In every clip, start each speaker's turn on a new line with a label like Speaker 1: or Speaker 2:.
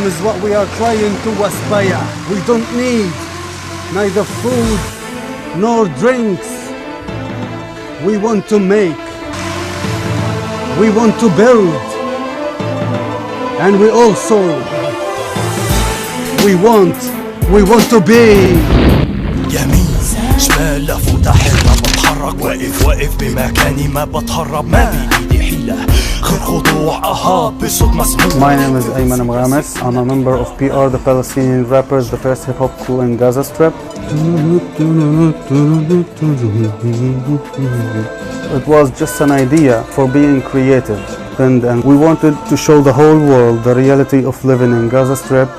Speaker 1: freedom is what we are trying to aspire. We don't need neither food nor drinks. We want to make, we want to build, and we also we want to be.
Speaker 2: يمين شمال لفوق حرة بتحرك واقف بمكاني ما بتهرب ما بإيدي حيلة غير خضوع بصوت مسموع.
Speaker 1: My name is Ayman Mghames. I'm a member of PR, the Palestinian Rappers, the first hip-hop crew in Gaza Strip. It was just an idea for being creative, and we wanted to show the whole world the reality of living in Gaza Strip,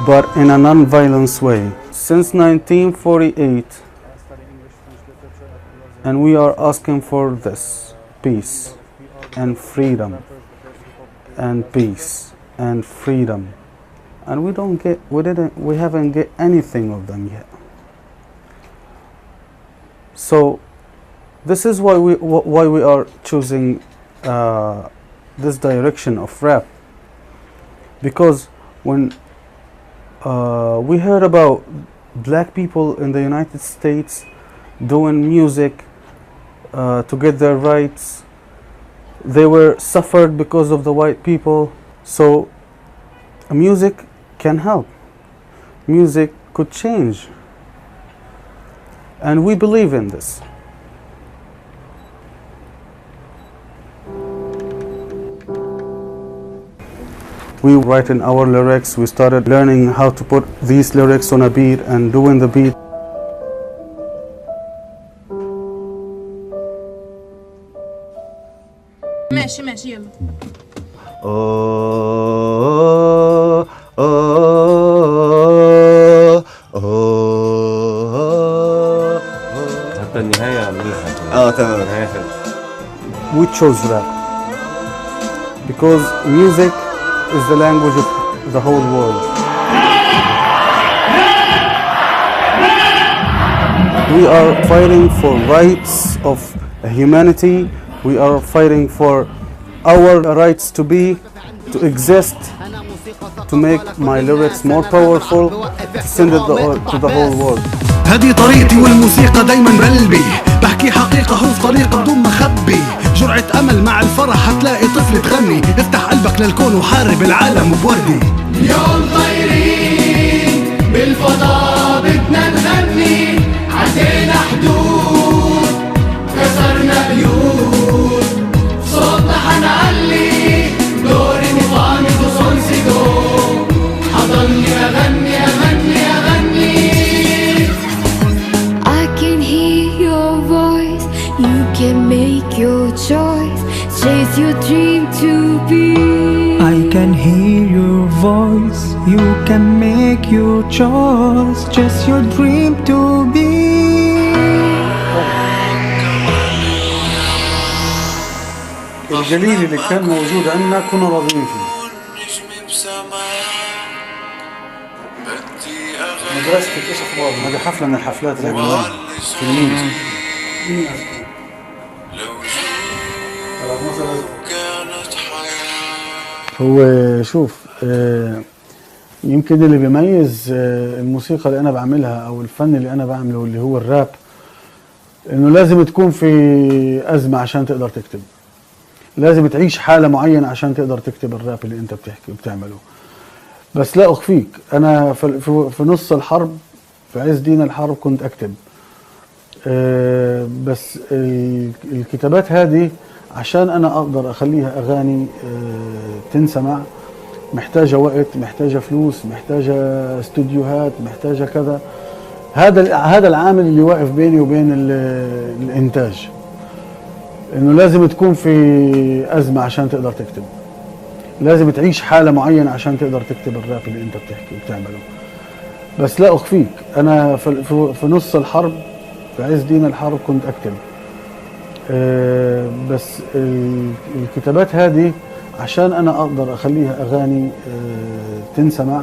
Speaker 1: but in a non-violence way. Since 1948, and we are asking for this peace and freedom and peace and freedom, and we haven't get anything of them yet. So this is why we are choosing this direction of rap, because when we heard about black people in the United States doing music to get their rights, they were suffered because of the white people. So music can help. Music could change, and we believe in this. We write in our lyrics. We started learning how to put these lyrics on a beat and doing the beat.
Speaker 3: ماشي يلا.
Speaker 4: حتى النهاية منيحة.
Speaker 5: تمام.
Speaker 1: We chose rap because music is the language of the whole world. We are fighting for rights of humanity. We are fighting for our rights to exist, to make my lyrics more powerful, to send it to the whole world.
Speaker 2: هذه طريقتي والموسيقى دايما بقلبي، بحكي حقيقة حروف طريقة بدون ما اخبي، جرعة امل مع الفرح هتلاقي طفل تغني، افتح قلبك للكون وحارب العالم بوردي.
Speaker 6: اليوم طايرين بالفضاء بدنا نغني، عدينا حدود كسرنا قيود، صوتنا حنعلي دوري مفامي دو صون سي دو، حضني اغني اغني اغني.
Speaker 7: I can hear your voice, you can make your choice, chase your dream to be.
Speaker 8: I can hear your voice, you can make your choice, chase your dream to be.
Speaker 1: الجليل اللي كان موجود عندنا كنا راضيين فيه. مدرستك ايش اخبارها؟ هذه حفلة من الحفلات اللي في الميز. هو شوف يمكن اللي بيميز الموسيقى اللي انا بعملها او الفن اللي انا بعمله اللي هو الراب، انه لازم تكون في ازمة عشان تقدر تكتب، لازم تعيش حالة معينة عشان تقدر تكتب الراب اللي انت بتحكي وبتعمله. بس لا اخفيك، انا في نص الحرب، في عز دين الحرب كنت اكتب، بس الكتابات هذه عشان انا اقدر اخليها اغاني تنسمع محتاجة وقت، محتاجة فلوس، محتاجة استوديوهات، محتاجة كذا. هذا العامل اللي واقف بيني وبين الانتاج، انه لازم تكون في ازمة عشان تقدر تكتب، لازم تعيش حالة معينة عشان تقدر تكتب الراب اللي انت بتحكي وبتعمله. بس لا اخفيك، انا في نص الحرب، في عز دين الحرب كنت اكتب، بس الكتابات هذه عشان انا اقدر اخليها اغاني تنسمع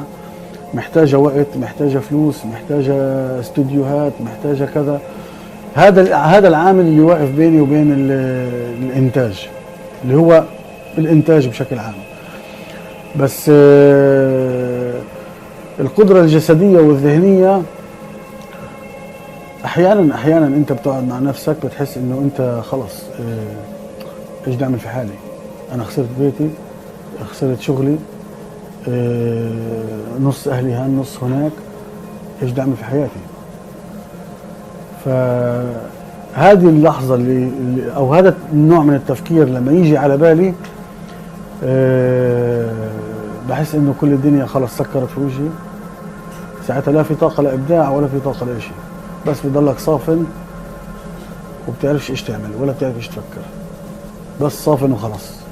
Speaker 1: محتاجة وقت، محتاجة فلوس، محتاجة استوديوهات، محتاجة كذا. هذا العامل اللي واقف بيني وبين الانتاج، اللي هو الانتاج بشكل عام. بس القدرة الجسدية والذهنية أحيانا أنت بتقعد مع نفسك بتحس إنه أنت خلص إيش بدي أعمل في حالي؟ أنا خسرت بيتي، خسرت شغلي، نص أهلي هان نص هناك، إيش بدي أعمل في حياتي؟ فهذه اللحظة أو هذا النوع من التفكير لما يجي على بالي بحس إنه كل الدنيا خلص سكرت في وجهي. ساعتها لا في طاقة لإبداع ولا في طاقة لإشي، بس بضلك صافن وبتعرفش إيش تعمل ولا بتعرف إيش تفكر، بس صافن وخلص.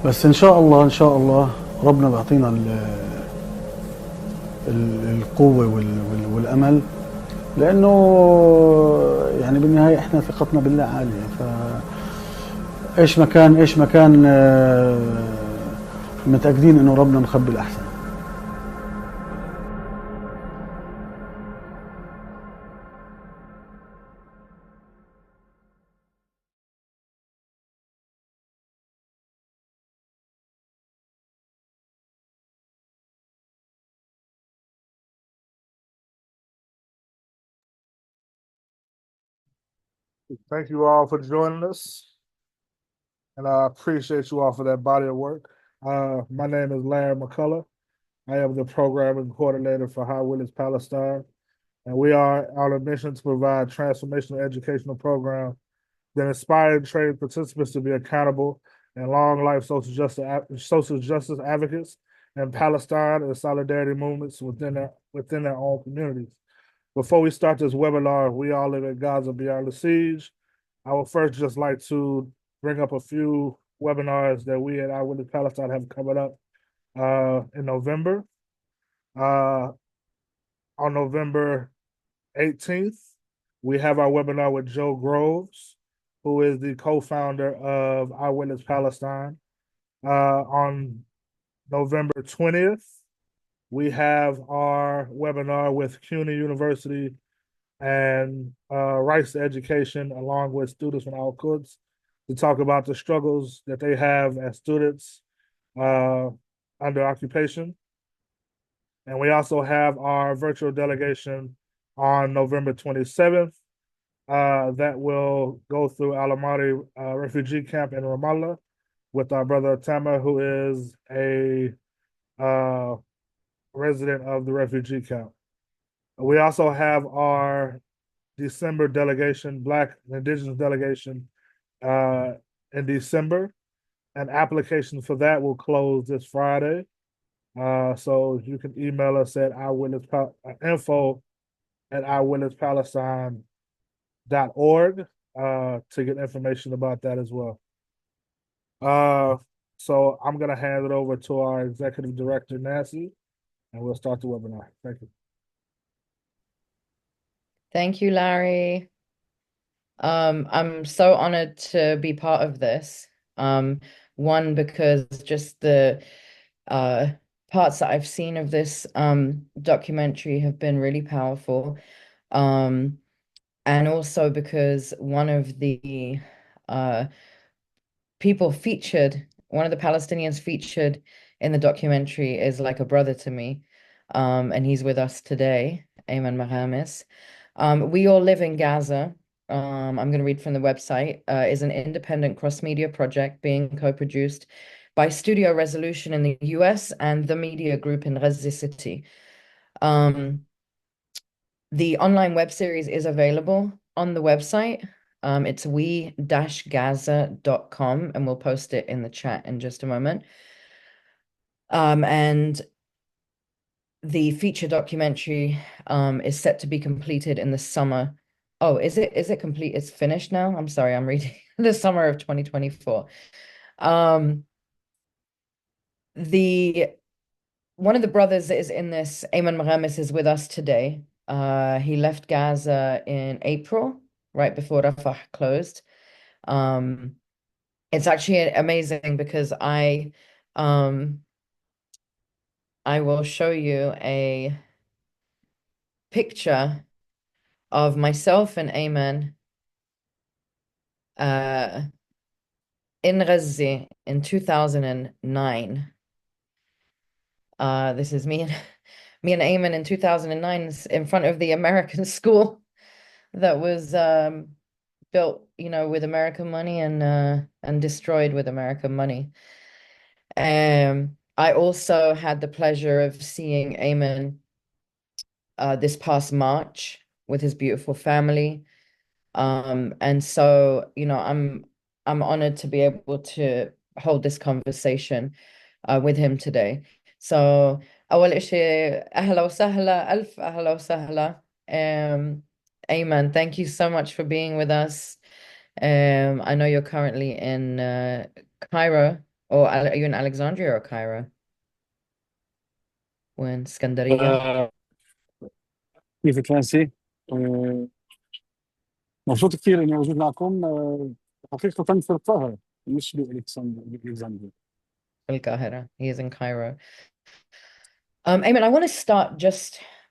Speaker 1: بس إن شاء الله إن شاء الله ربنا بيعطينا القوة والأمل، لأنه يعني بالنهاية إحنا ثقتنا بالله عالية. إيش ما كان متأكدين إنه ربنا مخبي الأحسن.
Speaker 3: Thank you all for joining us, and I appreciate you all for that body of work. My name is Larry McCullough. I am the programming coordinator for High Witness Palestine, and we are on a mission to provide transformational educational program that inspire and train participants to be accountable and long life social justice advocates in Palestine and solidarity movements within their own communities. Before we start this webinar, we all live in Gaza beyond the siege. I would first just like to bring up a few webinars that we at Eyewitness Palestine have coming up in November. On November 18th, we have our webinar with Joe Groves, who is the co-founder of Eyewitness Palestine. On November 20th, we have our webinar with CUNY University and Rights to Education, along with students from Al Quds, to talk about the struggles that they have as students under occupation. And we also have our virtual delegation on November 27th that will go through Al Amadi refugee camp in Ramallah with our brother Tama, who is a resident of the refugee camp. We also have our December delegation, Black and Indigenous delegation in December. An application for that will close this Friday. So you can email us at info@eyewitnesspalestine.org to get information about that as well. So I'm going to hand it over to our executive director, Nancy, and we'll start the webinar. Thank you.
Speaker 5: Thank you, Larry. I'm so honored to be part of this. One, because just the parts that I've seen of this documentary have been really powerful. And also because one of the people featured, one of the Palestinians featured in the documentary is like a brother to me. And he's with us today, Ayman Mahamis. We all live in Gaza. I'm going to read from the website, is an independent cross-media project being co-produced by Studio Resolution in the US and the Media Group in Gaza City. The online web series is available on the website. It's we-gaza.com, and we'll post it in the chat in just a moment. And the feature documentary is set to be completed in the summer. Oh, is it complete? It's finished now? I'm sorry, I'm reading the summer of 2024. One of the brothers that is in this, Ayman Maghamis, is with us today. He left Gaza in April, right before Rafah closed. It's actually amazing because I will show you a picture of myself and Ayman in Gaza in 2009. This is me me and Eamon in 2009 in front of the American school that was built, with American money and destroyed with American money. I also had the pleasure of seeing Eamon this past March with his beautiful family. And so, I'm honored to be able to hold this conversation with him today. So أول إشي أهلا وسهلا ألف أهلا وسهلا. Ayman, thank you so much for being with us. I know you're currently in Cairo, or are you in Alexandria or Cairo? وين اسكندرية؟
Speaker 9: كيفك نانسي؟ مبسوط كثير اني موجود معكم. حقيقة في القاهرة مش بإلكسندريا.
Speaker 5: القاهرة. He is in Cairo. Ayman, I want to start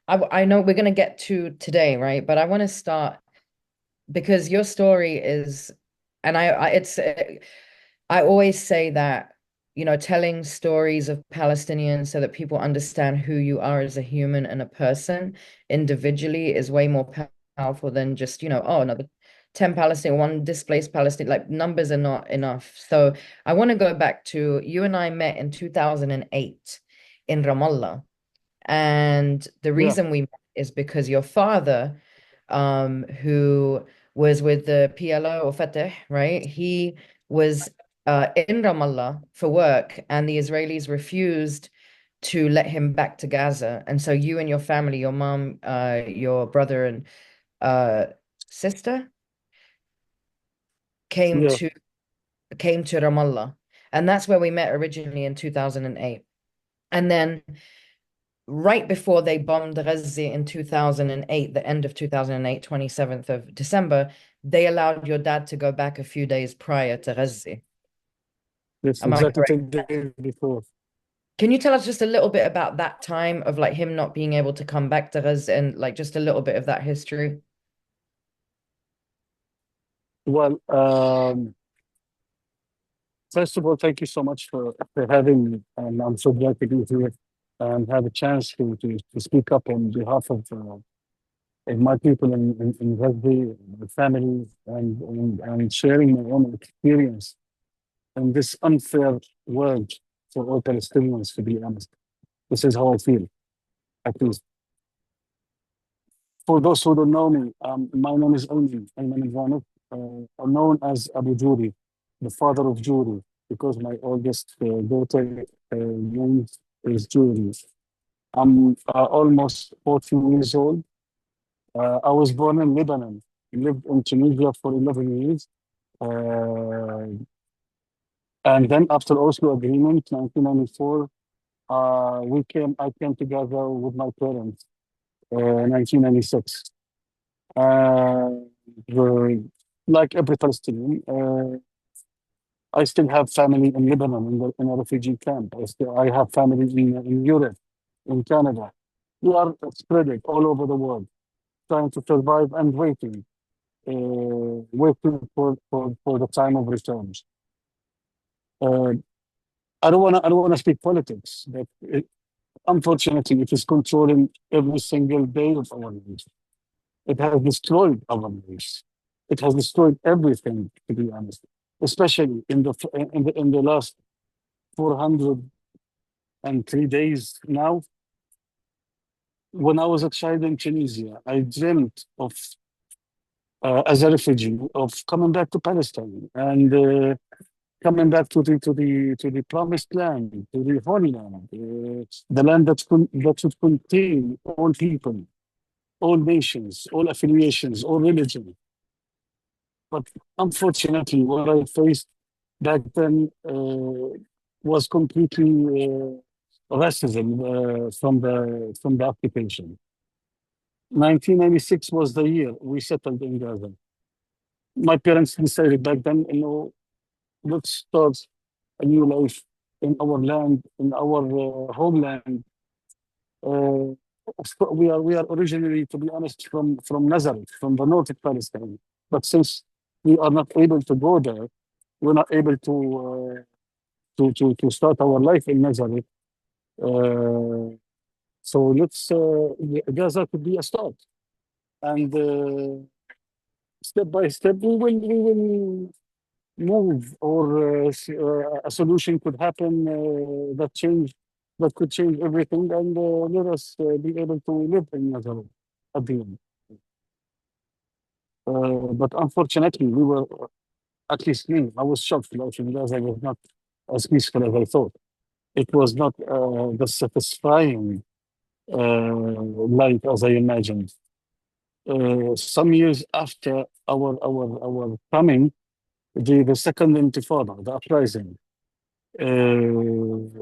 Speaker 5: I know we're going to get to today, right? But I want to start because your story is, and I always say that, telling stories of Palestinians so that people understand who you are as a human and a person individually is way more powerful than just, oh, another 10 Palestinian, one displaced Palestinian, like numbers are not enough. So I want to go back to you and I met in 2008 in Ramallah. And the reason we met is because your father, who was with the PLO or Fatah, right? He was in Ramallah for work, and the Israelis refused to let him back to Gaza. And so you and your family, your mom, your brother, and sister came
Speaker 9: Yeah.
Speaker 5: to Ramallah. And that's where we met originally in 2008. And then right before they bombed Gaza in 2008, the end of 2008, 27th of December, they allowed your dad to go back a few days prior to Gaza.
Speaker 9: Yes,
Speaker 5: Am I
Speaker 9: exactly
Speaker 5: correct?
Speaker 9: 10 days before.
Speaker 5: Can you tell us just a little bit about that time of like him not being able to come back to Gaza and like just a little bit of that history?
Speaker 9: Well, first of all, thank you so much for having me. And I'm so glad to be here and have a chance to speak up on behalf of my people in Gaza, my family, and sharing my own experience in this unfair world for all Palestinians, to be honest. This is how I feel, at least. For those who don't know me, my name is Ayman Ivanov. I'm known as Abu Joury, the father of Joury, because my oldest daughter name is Joury. I'm almost 14 years old. I was born in Lebanon, lived in Tunisia for 11 years. And then after Oslo Agreement, 1994, I came together with my parents, 1996. Like every Palestinian, I still have family in Lebanon in a refugee camp. I have family in Europe, in Canada. We are spread all over the world, trying to survive and waiting for the time of return. I don't want to speak politics, but unfortunately, it is controlling every single day of our lives. It has destroyed our lives. It has destroyed everything, to be honest. Especially in the last 403 days now. When I was a child in Tunisia, I dreamt of, as a refugee, of coming back to Palestine and coming back to the promised land, to the Holy Land, the land that should contain all people, all nations, all affiliations, all religion. But unfortunately, what I faced back then was completely racism from the occupation. 1996 was the year we settled in Gaza. My parents decided back then, let's start a new life in our land, in our homeland. We are originally, to be honest, from Nazareth, from the north of Palestine. But since we are not able to go there, we're not able to start our life in Nazareth. So let's Gaza could be a start, and step by step we will move, or a solution could happen that could change everything, and let us be able to live in Gaza at the end. But unfortunately, we were, at least me, I was shocked. Life in Gaza was not as peaceful as I thought. It was not the satisfying life as I imagined. Some years after our coming, the second Intifada, the uprising,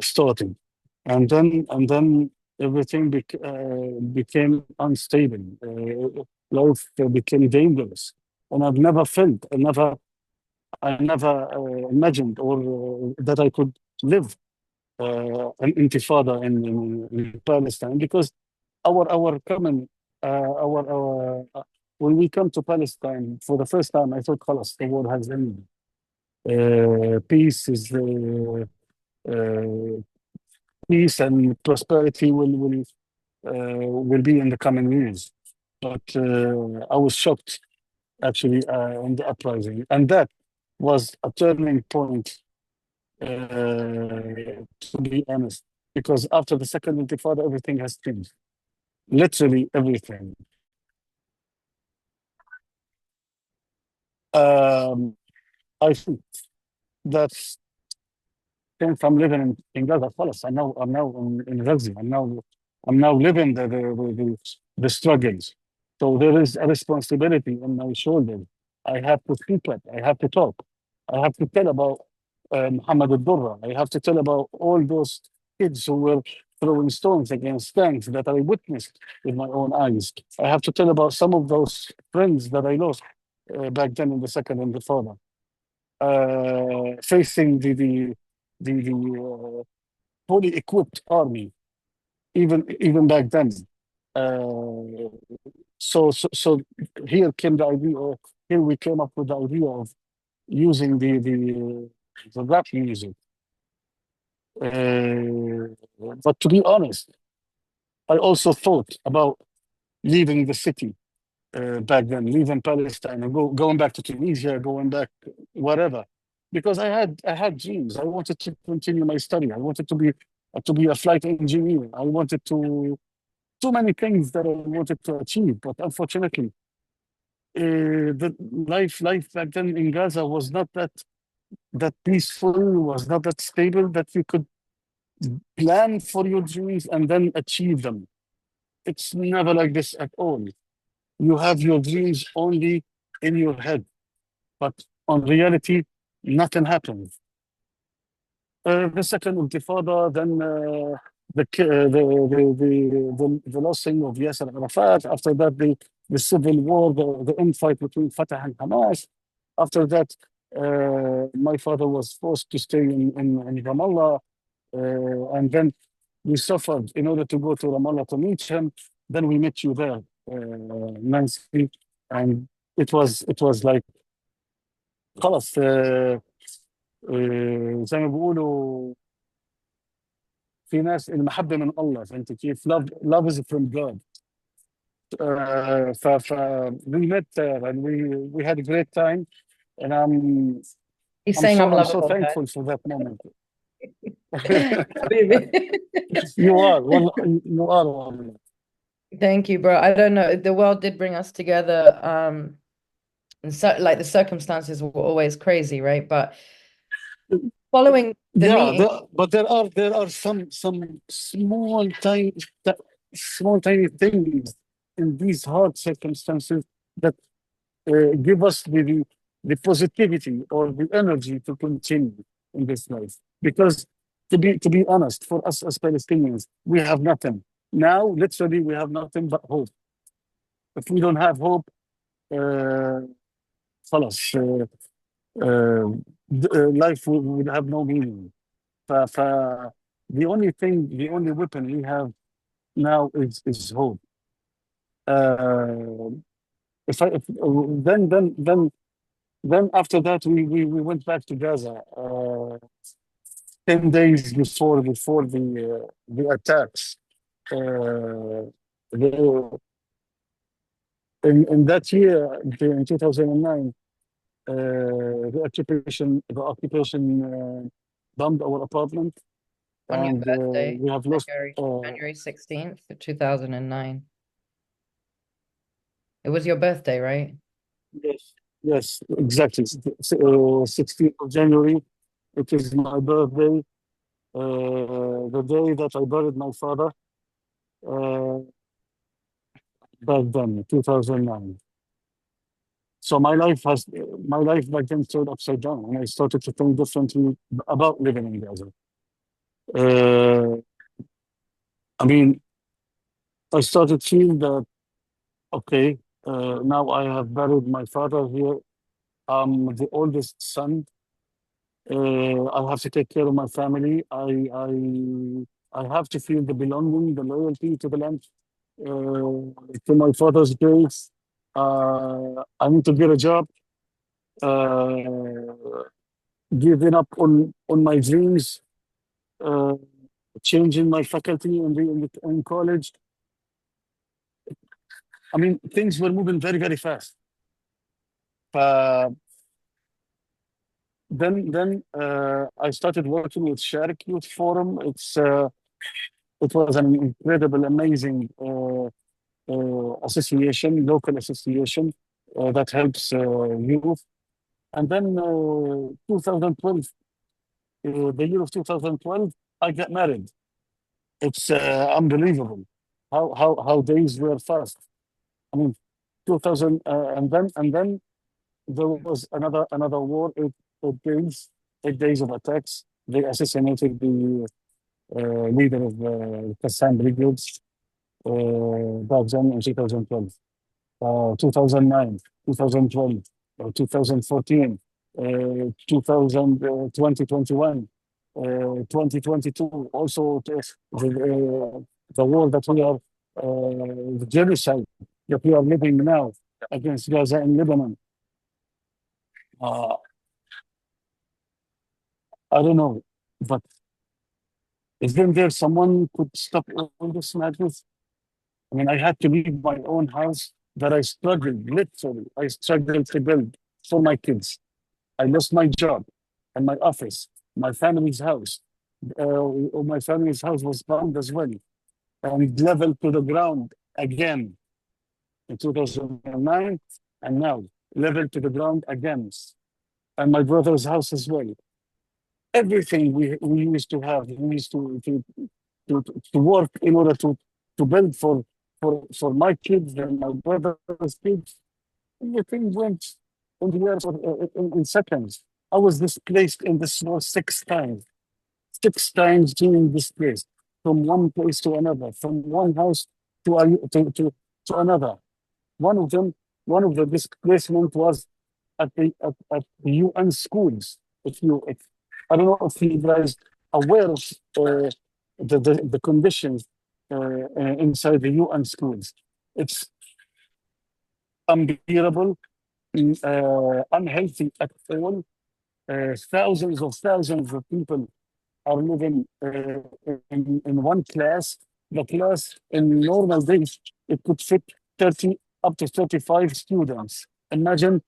Speaker 9: started, and then everything became unstable. Life became dangerous, and I never imagined or that I could live an intifada in Palestine, because our coming when we come to Palestine for the first time, I thought, "Khalas, the war has ended. Peace is uh, peace and prosperity will be in the coming years." But I was shocked actually in the uprising, and that was a turning point. To be honest, because after the second Intifada, everything has changed. Literally everything. I think that since I'm living in Gaza, خلاص, I'm now in Gaza. I'm now living the struggles. So there is a responsibility on my shoulders. I have to speak up. I have to talk. I have to tell about Muhammad al-Durra. I have to tell about all those kids who were throwing stones against tanks that I witnessed with my own eyes. I have to tell about some of those friends that I lost back then in the second Intifada, facing the fully equipped army, even back then. So here came the idea, or here we came up with the idea of using the rap music. But to be honest, I also thought about leaving the city back then, leaving Palestine and going back to Tunisia, going back whatever, because I had dreams. I wanted to continue my study. I wanted to be a flight engineer. I wanted to too many things that I wanted to achieve, but unfortunately, the life back then in Gaza was not that peaceful, was not that stable that you could plan for your dreams and then achieve them. It's never like this at all. You have your dreams only in your head, but on reality, nothing happens. The second Intifada, then the losing of Yasser Arafat. After that, the civil war, the infight between Fatah and Hamas. After that, my father was forced to stay in Ramallah, and then we suffered in order to go to Ramallah to meet him. Then we met you there, Nancy, and it was like خلاص زي ما بيقولوا في ناس المحبة من الله، فهمت كيف؟ love is from God. We met there and we had a great time, and
Speaker 5: He's saying I'm
Speaker 9: I'm so
Speaker 5: lovable, guys.
Speaker 9: thankful for that moment.
Speaker 5: Baby.
Speaker 9: You are والله.
Speaker 5: Thank you, bro. I don't know. The world did bring us together. And so like the circumstances were always crazy, right? But following the
Speaker 9: Yeah,
Speaker 5: meeting,
Speaker 9: but there are some small tiny things in these hard circumstances that give us the positivity or the energy to continue in this life. Because to be honest, for us as Palestinians, we have nothing now. Literally, we have nothing but hope. If we don't have hope, خلاص, life would have no meaning. The only weapon we have now is hope. If then after that we went back to Gaza 10 days before the attacks. the, in that year, in 2009, the occupation bombed our apartment,
Speaker 5: On your
Speaker 9: and
Speaker 5: birthday,
Speaker 9: we have lost.
Speaker 5: January 16th, 2009. It was your birthday, right?
Speaker 9: Yes, yes, exactly. 16th of January. It is my birthday. The day that I buried my father. Uh, Back then, 2009. So my life back then turned upside down, and I started to think differently about living in Gaza. Uh, I mean, I started feeling that okay, now I have buried my father here. I'm the oldest son. I have to take care of my family. I have to feel the belonging, the loyalty to the land, to my father's grave. I need to get a job. Uh, Giving up on my dreams, uh, changing my faculty in college. I mean, things were moving very, very fast. Uh, then I started working with Sharik Youth Forum. It was an incredible, amazing association, local association that helps youth. And then 2012, the year of 2012, I got married. It's unbelievable how days were fast. I mean, 2000 and then there was another war. 8 days, 8 days of attacks. They assassinated the leader of the Qassam brigades back then in 2012. 2009, 2012, 2014, 2021, 2022. Also, the war that we are, the genocide that we are living now against Gaza and Lebanon. Uh, I don't know, but isn't there someone who could stop all this madness? I mean, I had to leave my own house that I struggled, literally, I struggled to build for my kids. I lost my job and my office, my family's house. My family's house was bombed as well and leveled to the ground again in 2009, and now leveled to the ground again. And my brother's house as well. Everything we used to have, we used to work in order to build for my kids and my brother's kids. Everything went in the air in seconds. I was displaced in this war 6 times. 6 times being displaced from one place to another, from one house to another. One of them, one of the displacement was at the UN schools. If I don't know if you guys are aware of the conditions inside the UN schools. It's unbearable, unhealthy at all. Thousands of people are living in one class. The class in normal days, it could fit 30 up to 35 students. Imagine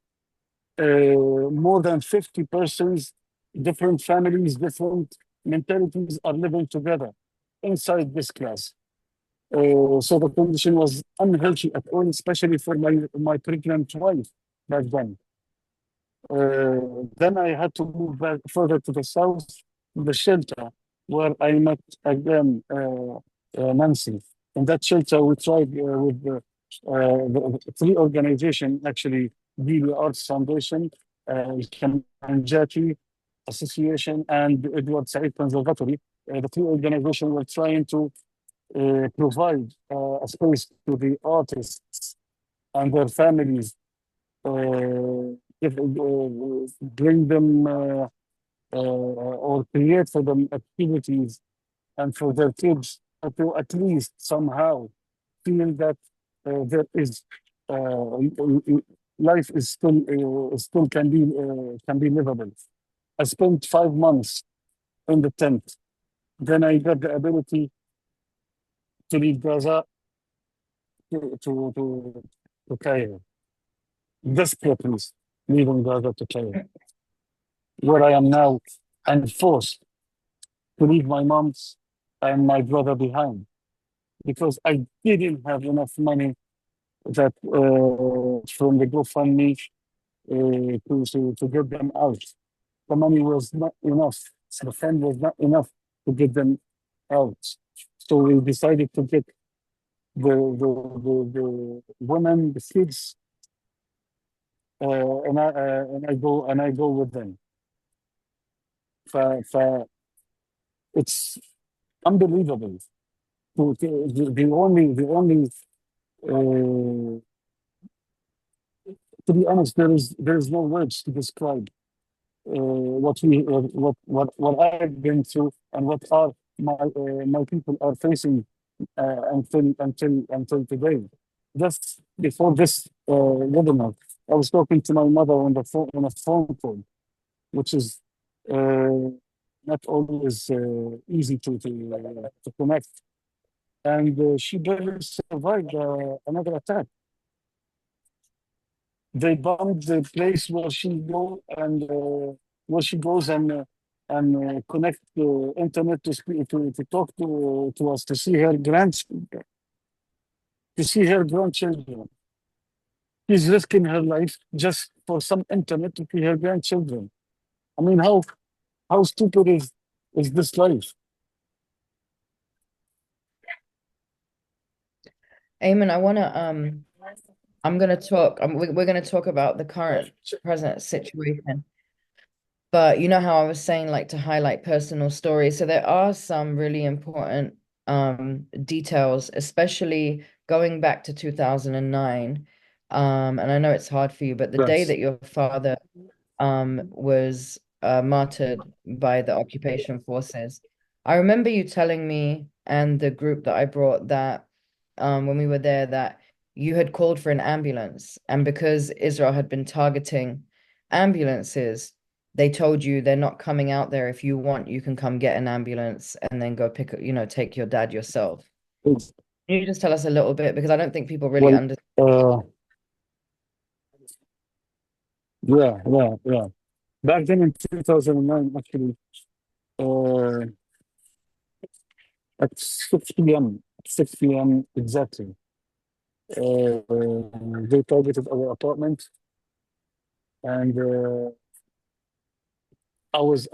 Speaker 9: more than 50 persons, different families, different mentalities are living together inside this class. So the condition was unhealthy at all, especially for my pregnant wife back then. Then I had to move back further to the south, to the shelter, where I met again Nancy. In that shelter, we tried with the three organizations, actually, the Arts Foundation, Kanjati Association, and Edward Said Conservatory. The three organizations were trying to provide a space to the artists and their families, bring them or create for them activities, and for their kids to at least somehow feel that there is life is still can be livable. I spent 5 months in the tent. Then I got the ability to leave Gaza to Cairo. Desperately leaving Gaza to Cairo, where I am now, and forced to leave my mom and my brother behind because I didn't have enough money that from the GoFundMe to get them out. The money was not enough. The fund was not enough to get them out. So we decided to get the women, the kids, and I go with them. It's unbelievable. Uh, to be honest, there is no words to describe what I've been through and what are my people are facing until today. Just before this webinar, I was talking to my mother on a phone call, which is not always easy to connect, and she barely survived another attack. They bombed the place where she goes and connect the internet to talk to us, to see her grandchildren. She's risking her life just for some internet to see her grandchildren. I mean, how stupid is this life?
Speaker 5: Eamon, I'm gonna talk. We're gonna talk about the present situation. But you know how I was saying, like, to highlight personal stories. So there are some really important details, especially going back to 2009. And I know it's hard for you, but the day
Speaker 9: Yes.
Speaker 5: that your father was martyred by the occupation forces, I remember you telling me and the group that I brought that when we were there, that you had called for an ambulance, and because Israel had been targeting ambulances, they told you they're not coming out there. If you want, you can come get an ambulance and then go take your dad yourself. Can you just tell us a little bit, because I don't think people really understand.
Speaker 9: Yeah. Back then in 2009, actually, at 6 p.m. exactly, they targeted our apartment, and I was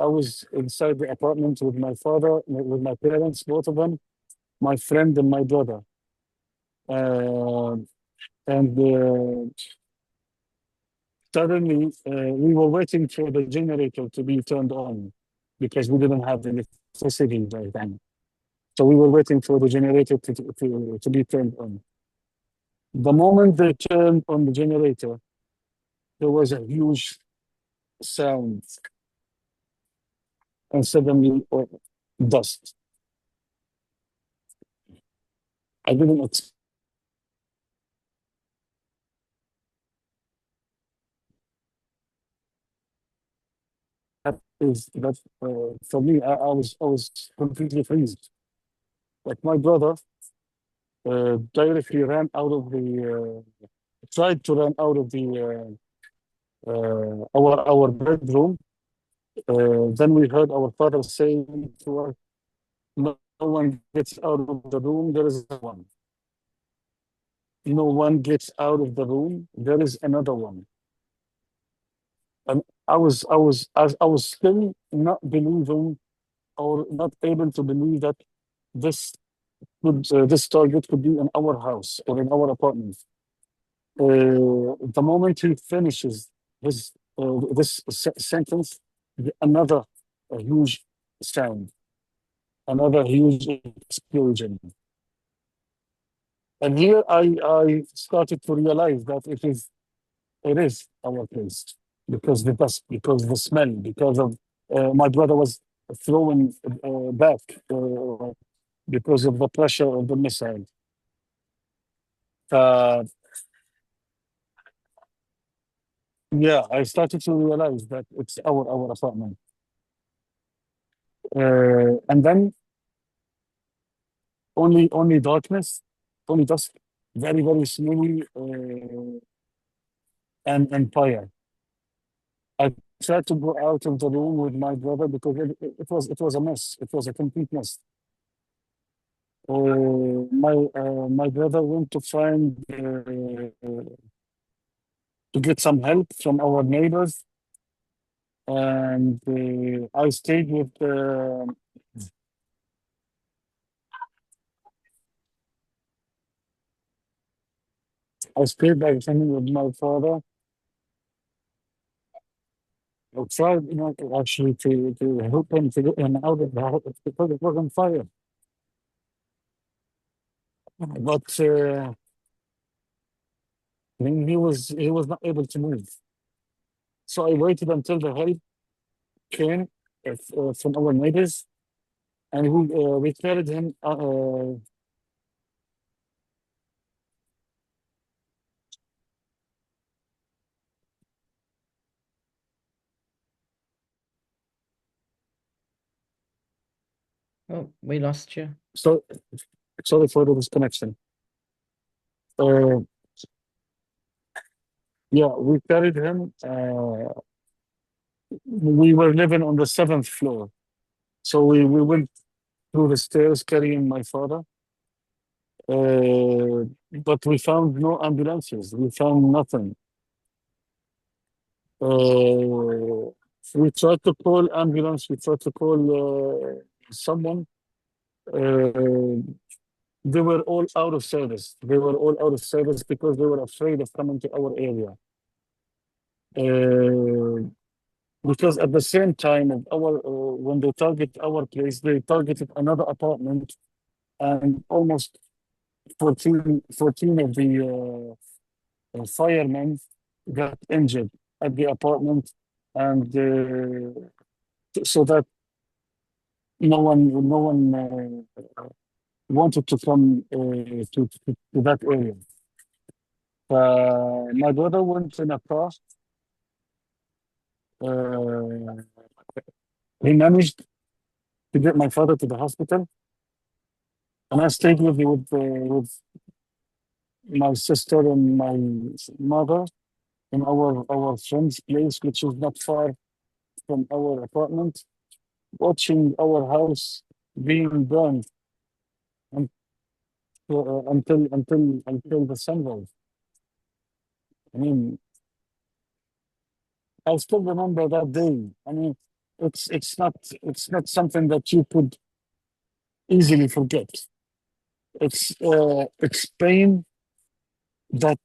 Speaker 9: inside the apartment with my father, with my parents, both of them, my friend and my brother, and suddenly we were waiting for the generator to be turned on because we didn't have the electricity by then. So we were waiting for the generator to be turned on. The moment they turned on the generator, there was a huge sound and suddenly dust. I didn't expect that for me. I was completely freezed. Like my brother directly ran out of the tried to run out of the our bedroom. Then we heard our father saying to us, "No one gets out of the room. There is one. No one gets out of the room. There is another one." And I was still not believing or not able to believe that this target could be in our house or in our apartment. The moment he finishes this sentence, another huge sound, another huge explosion. And here I started to realize that it is our place, because the dust, because the smell, because of my brother was throwing back because of the pressure of the missile. Yeah, I started to realize that it's our apartment. And then only darkness, only dust, very, very snowy, and fire. I tried to go out of the room with my brother because it was a mess. It was a complete mess. My brother went to find to get some help from our neighbors, and I stayed with with my father. I tried, actually to help him to get him out of the house because it was on fire. But he was not able to move. So I waited until the help came from our neighbors, and we carried him.
Speaker 5: Oh, we lost you.
Speaker 9: So sorry for the disconnection. Uh, yeah, we carried him. We were living on the seventh floor, so we went through the stairs carrying my father. But we found no ambulances. We found nothing. We tried to call ambulance. We tried to call someone. Uh, they were all out of service. They were all out of service because they were afraid of coming to our area. Because at the same time of when they target our place, they targeted another apartment, and almost 14 of the firemen got injured at the apartment, and so that no one wanted to come to that area. My brother went in a car. He managed to get my father to the hospital, and I stayed with my sister and my mother in our friend's place, which is not far from our apartment, watching our house being burned until the sunrise. I mean, I still remember that day. I mean, it's not something that you could easily forget. It's pain that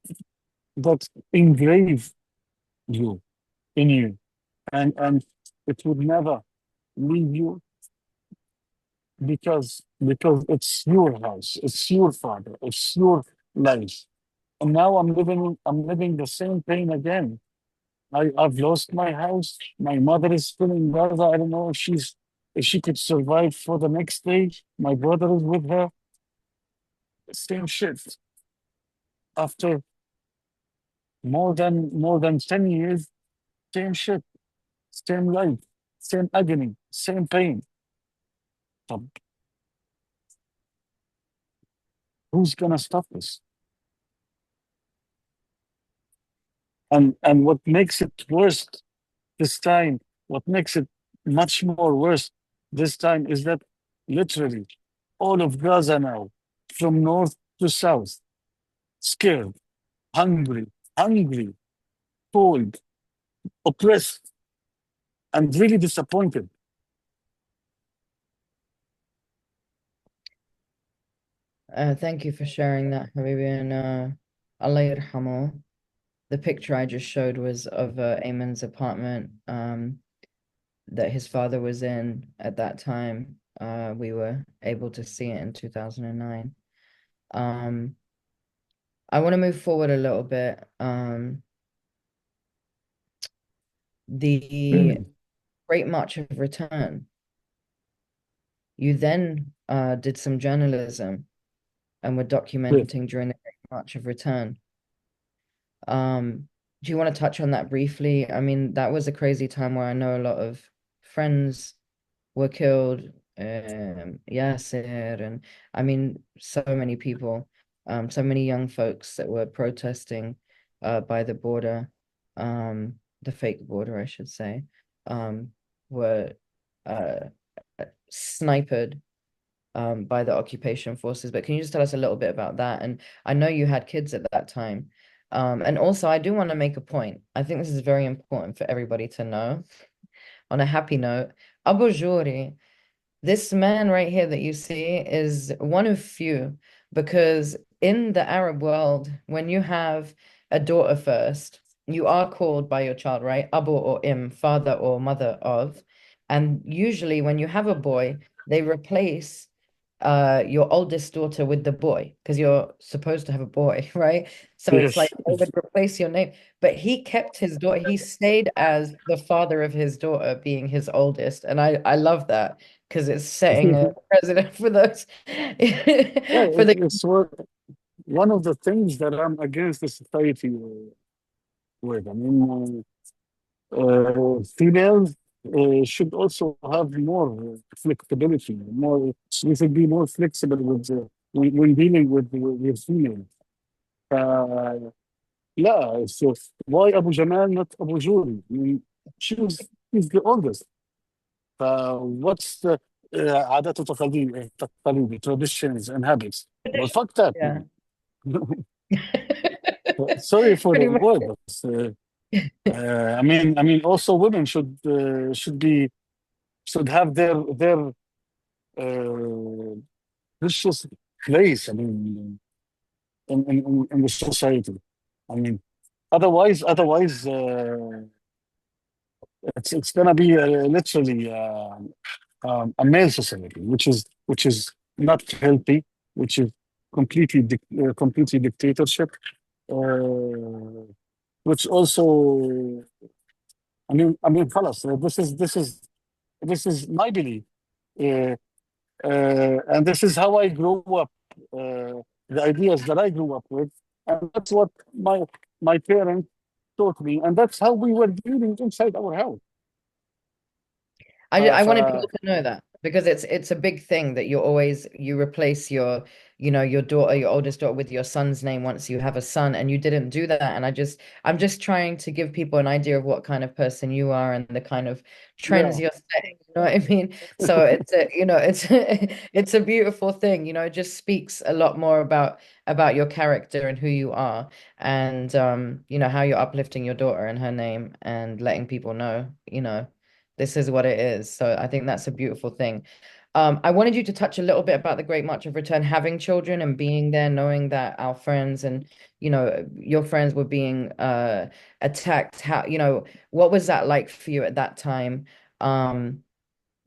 Speaker 9: engrave you in you, and it would never leave you because it's your house, it's your father, it's your life. And now I'm living the same pain again. I've lost my house. My mother is still in Gaza. I don't know if she could survive for the next day. My brother is with her. Same shit. After more than 10 years, same shit, same life, same agony, same pain. So who's gonna stop this? And what makes it worse this time, what makes it much more worse this time is that literally all of Gaza now, from north to south, scared, hungry, cold, oppressed, and really disappointed.
Speaker 5: Thank you for sharing that, Habibi, and Allah yarhamu. The picture I just showed was of Ayman's apartment that his father was in at that time. We were able to see it in 2009. I want to move forward a little bit. The Great March of Return. You then did some journalism and were documenting during the Great March of Return. Do you want to touch on that briefly? I mean, that was a crazy time where I know a lot of friends were killed, Yasser, and I mean, so many people, so many young folks that were protesting by the border, the fake border, I should say, were uh, sniped by the occupation forces. But can you just tell us a little bit about that? And I know you had kids at that time. And also, I do want to make a point. I think this is very important for everybody to know. On a happy note, Abu Joury, this man right here that you see is one of few, because in the Arab world, when you have a daughter first, you are called by your child, right? Abu or father or mother of. And usually when you have a boy, they replace your oldest daughter with the boy because you're supposed to have a boy, right? So it's
Speaker 9: Yes.
Speaker 5: like they would replace your name. But he kept his daughter, he stayed as the father of his daughter, being his oldest. And I love that because it's setting a precedent for those
Speaker 9: Yeah,
Speaker 5: for the
Speaker 9: it's one of the things that I'm against the society with. I mean, females should also have more flexibility, more. We should be more flexible with when dealing with females. Uh, yeah, so why Abu Jamal, not Abu Juri? I mean, she's the oldest. What's the عادات وتقاليد traditions and habits? Well, fuck that,
Speaker 5: yeah.
Speaker 9: man. Sorry for the
Speaker 5: Pretty much.
Speaker 9: word, but I mean, also women should have their precious place. I mean, in the society. I mean, otherwise, it's gonna be literally a male society, which is not healthy, which is completely dictatorship, uh, which also, خلاص, this is my belief, uh, and this is how I grew up, the ideas that I grew up with, and that's what my parents taught me, and that's how we were dealing inside our house.
Speaker 5: I wanted
Speaker 9: Uh,
Speaker 5: people to know that because it's a big thing that you replace your your daughter, your oldest daughter, with your son's name once you have a son, and you didn't do that. And I'm just trying to give people an idea of what kind of person you are and the kind of trends
Speaker 9: yeah.
Speaker 5: you're setting, you know what I mean? So it's a it's it's a beautiful thing, it just speaks a lot more about your character and who you are, and how you're uplifting your daughter and her name and letting people know, this is what it is. So I think that's a beautiful thing. I wanted you to touch a little bit about the Great March of Return, having children and being there, knowing that our friends and your friends were being attacked. How, what was that like for you at that time?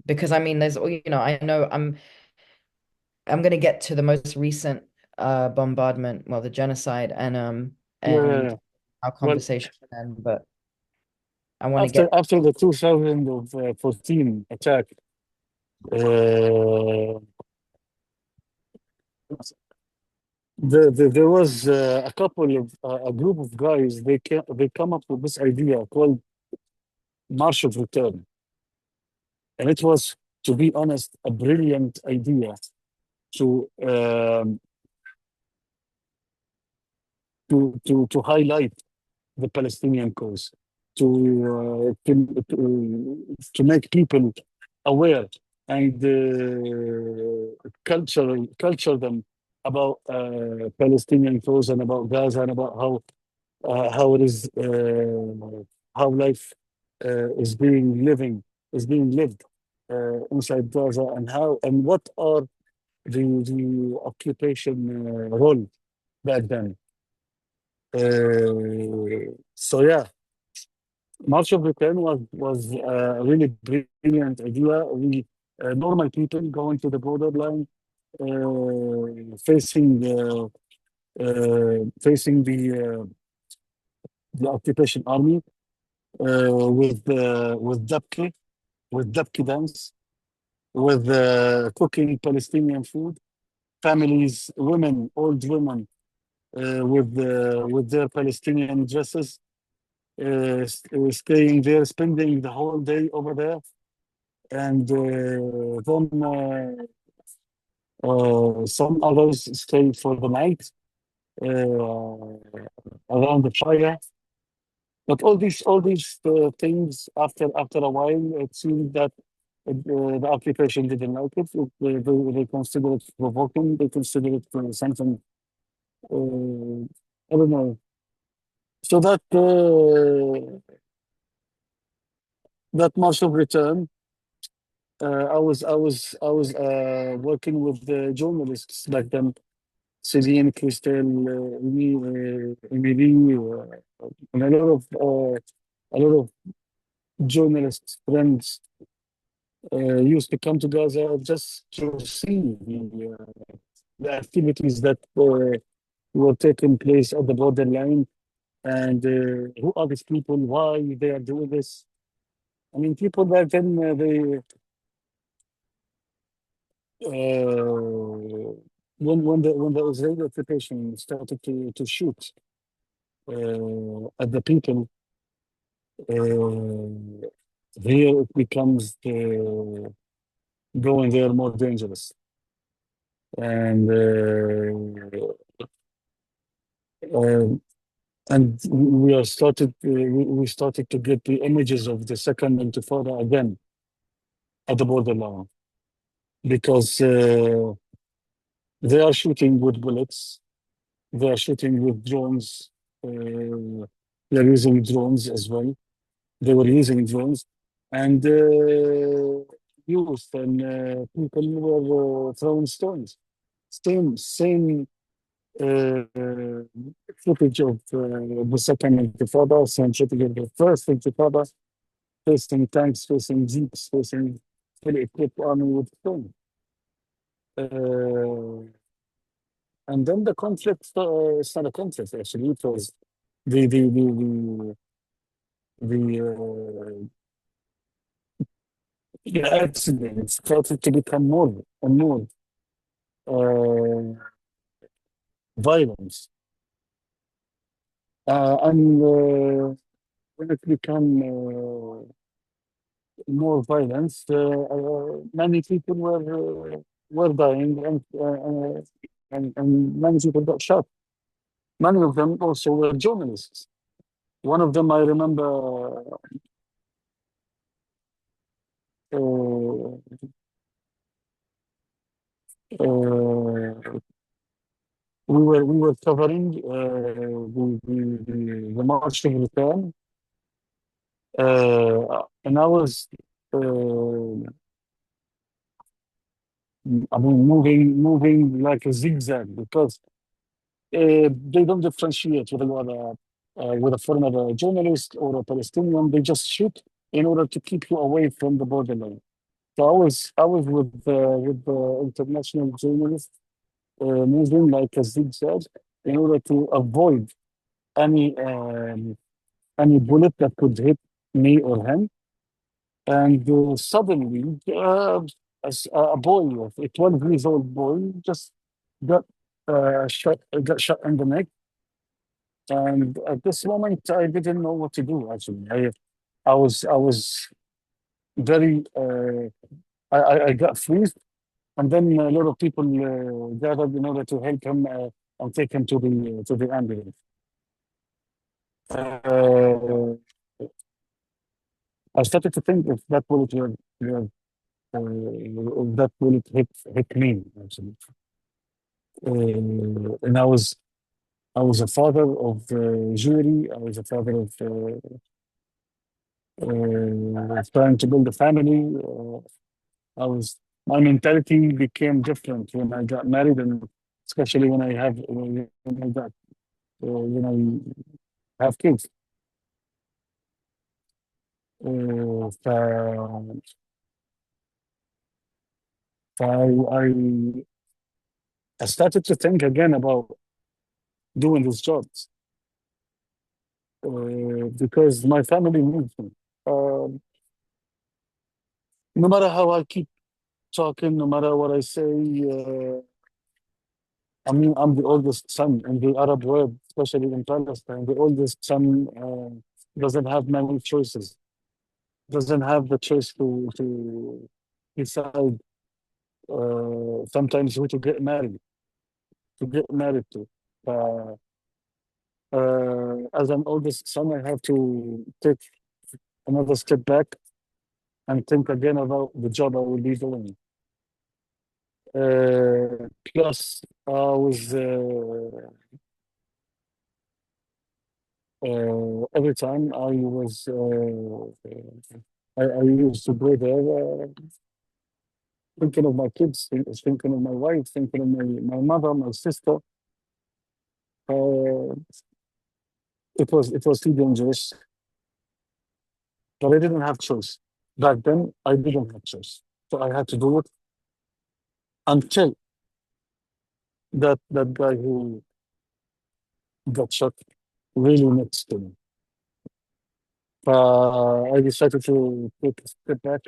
Speaker 5: Because I mean, I know I'm gonna get to the most recent bombardment, well, the genocide, and
Speaker 9: Yeah.
Speaker 5: our
Speaker 9: Well,
Speaker 5: conversation then, but I want to
Speaker 9: after
Speaker 5: get.
Speaker 9: after the 2014 attack, uh, there was a group of guys. They come up with this idea called March of Return, and it was, to be honest, a brilliant idea to to highlight the Palestinian cause, to make people aware and culture them about Palestinian cause and about Gaza and about how it is, how life is being lived inside Gaza, and how and what are the occupation role back then. So yeah, March of Return was a really brilliant idea. We normal people going to the borderline, facing the occupation army with dabki dance, with cooking Palestinian food, families, women, old women with their Palestinian dresses, staying there, spending the whole day over there, and then some others stay for the night around the fire. But all these things, after a while, it seemed that the occupation didn't like it. They consider it provoking. They consider it something. I don't know. So that march of return, I was working with the journalists back then, Celine, Christelle, Emily, and a lot of journalists friends used to come to Gaza just to see the activities that were taking place at the borderline, and who are these people, why they are doing this. I mean, people back then, when the Israeli occupation started to shoot at the people, here it becomes going there more dangerous. And we started to get the images of the second intifada again at the borderline, because they are shooting with bullets, they are shooting with drones, they're using drones as well. They were using drones, and youth and people were throwing stones. Same uh, footage of the second intifada, same footage of the first intifada, facing tanks, facing jeeps, facing fully equipped army with stones. And then the conflict, it's not a conflict actually, it was the accidents started to become more and more violence. And when it became more violence, many people were dying, and many people got shot. Many of them also were journalists. One of them I remember we were covering the March to Return, and I was moving like a zigzag, because they don't differentiate with a foreign journalist or a Palestinian. They just shoot in order to keep you away from the borderline. So I was with the international journalists, moving like a zigzag in order to avoid any bullet that could hit me or him. And suddenly, a boy, a 12 years old boy, just got shot in the neck. And at this moment, I didn't know what to do. Actually, I was very. I got freezed, and then a lot of people gathered in order to help him and take him to the ambulance. I started to think if that bullet if that bullet hit me, actually. And I was a father of Joury. I was a father of trying to build a family. My mentality became different when I got married, and especially when I got when I have kids. ف... I started to think again about doing these jobs, because my family needs me. No matter how I keep talking, no matter what I say, I mean, I'm the oldest son in the Arab world, especially in Palestine. The oldest son doesn't have many choices. doesn't have the choice to decide sometimes who to get married to. Uh, as an oldest son, I have to take another step back and think again about the job I will be doing. Plus, I was every time I used to go there thinking of my kids, thinking of my wife, thinking of my mother, my sister. Uh, it was too dangerous, but I didn't have choice. Back then, I didn't have choice, so I had to do it until that guy who got shot really next to me. I decided to take a step back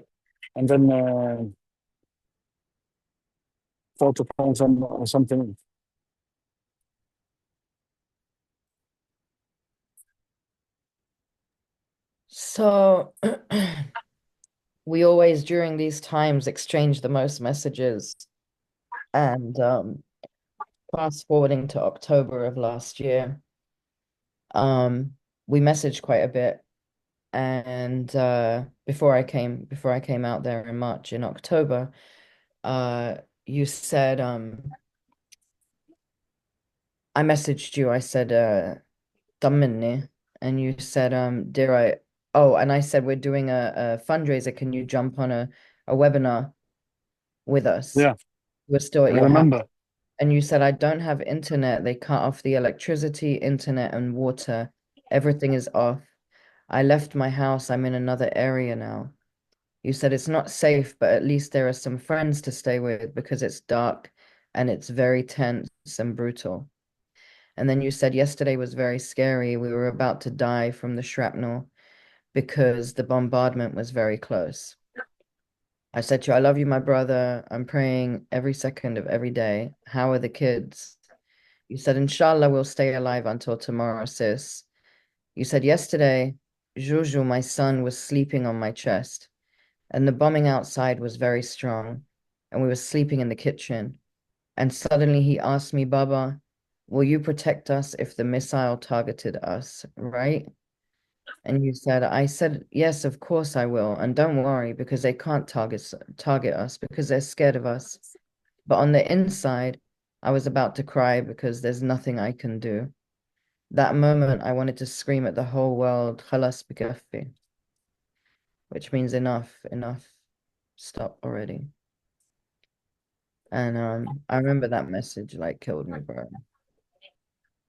Speaker 9: and then try to find something.
Speaker 5: So we always during these times exchange the most messages. And fast forwarding to October of last year, we messaged quite a bit. And before I came out there in March, in October, you said I messaged you, I said طمني, and you said did I oh, and I said we're doing a fundraiser, can you jump on a webinar with us?
Speaker 9: Yeah,
Speaker 5: We're still
Speaker 9: I
Speaker 5: at your house.
Speaker 9: remember.
Speaker 5: And you said, I don't have internet. They cut off the electricity, internet, and water. Everything is off. I left my house. I'm in another area now. You said it's not safe, but at least there are some friends to stay with because it's dark and it's very tense and brutal. And then you said yesterday was very scary. We were about to die from the shrapnel because the bombardment was very close. I said to you, I love you, my brother. I'm praying every second of every day. How are the kids? You said, Inshallah, we'll stay alive until tomorrow, sis. You said, yesterday, Juju, my son, was sleeping on my chest, and the bombing outside was very strong, and we were sleeping in the kitchen. And suddenly he asked me, Baba, will you protect us if the missile targeted us, right? And you said, I said, yes, of course I will. And don't worry, because they can't target us because they're scared of us. But on the inside, I was about to cry because there's nothing I can do. That moment, I wanted to scream at the whole world, خلاص بكفي, which means enough, enough, stop already. And I remember that message like killed me, bro.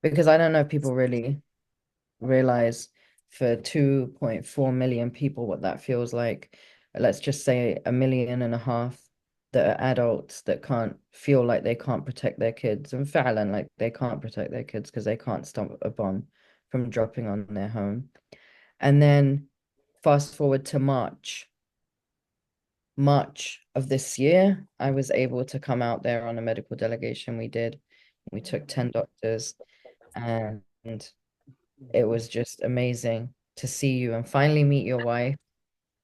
Speaker 5: Because I don't know if people really realize for 2.4 million people what that feels like. Let's just say 1.5 million that are adults that can't feel like they can't protect their kids, and فعلا like they can't protect their kids because they can't stop a bomb from dropping on their home. And then fast forward to March of this year, I was able to come out there on a medical delegation. We took 10 doctors, and it was just amazing to see you and finally meet your wife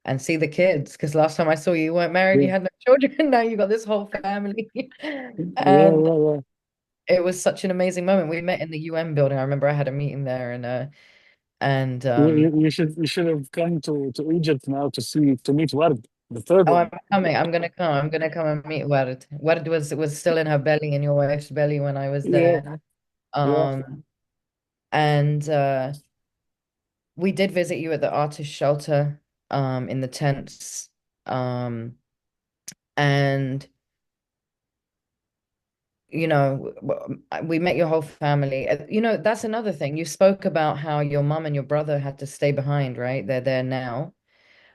Speaker 5: and see the kids. Because last time I saw you, you weren't married, you had no children. Now you got this whole family. And
Speaker 9: Yeah.
Speaker 5: it was such an amazing moment. We met in the UN building. I remember I had a meeting there, and
Speaker 9: You should have come to Egypt now to meet Ward, the third
Speaker 5: oh,
Speaker 9: one.
Speaker 5: I'm coming. I'm gonna come. I'm gonna come and meet Ward. Ward was still in her belly, in your wife's belly when I was
Speaker 9: Yeah,
Speaker 5: there.
Speaker 9: yeah.
Speaker 5: And we did visit you at the artist shelter, in the tents. And you know, we met your whole family. You know, that's another thing. You spoke about how your mom and your brother had to stay behind, right? They're there now.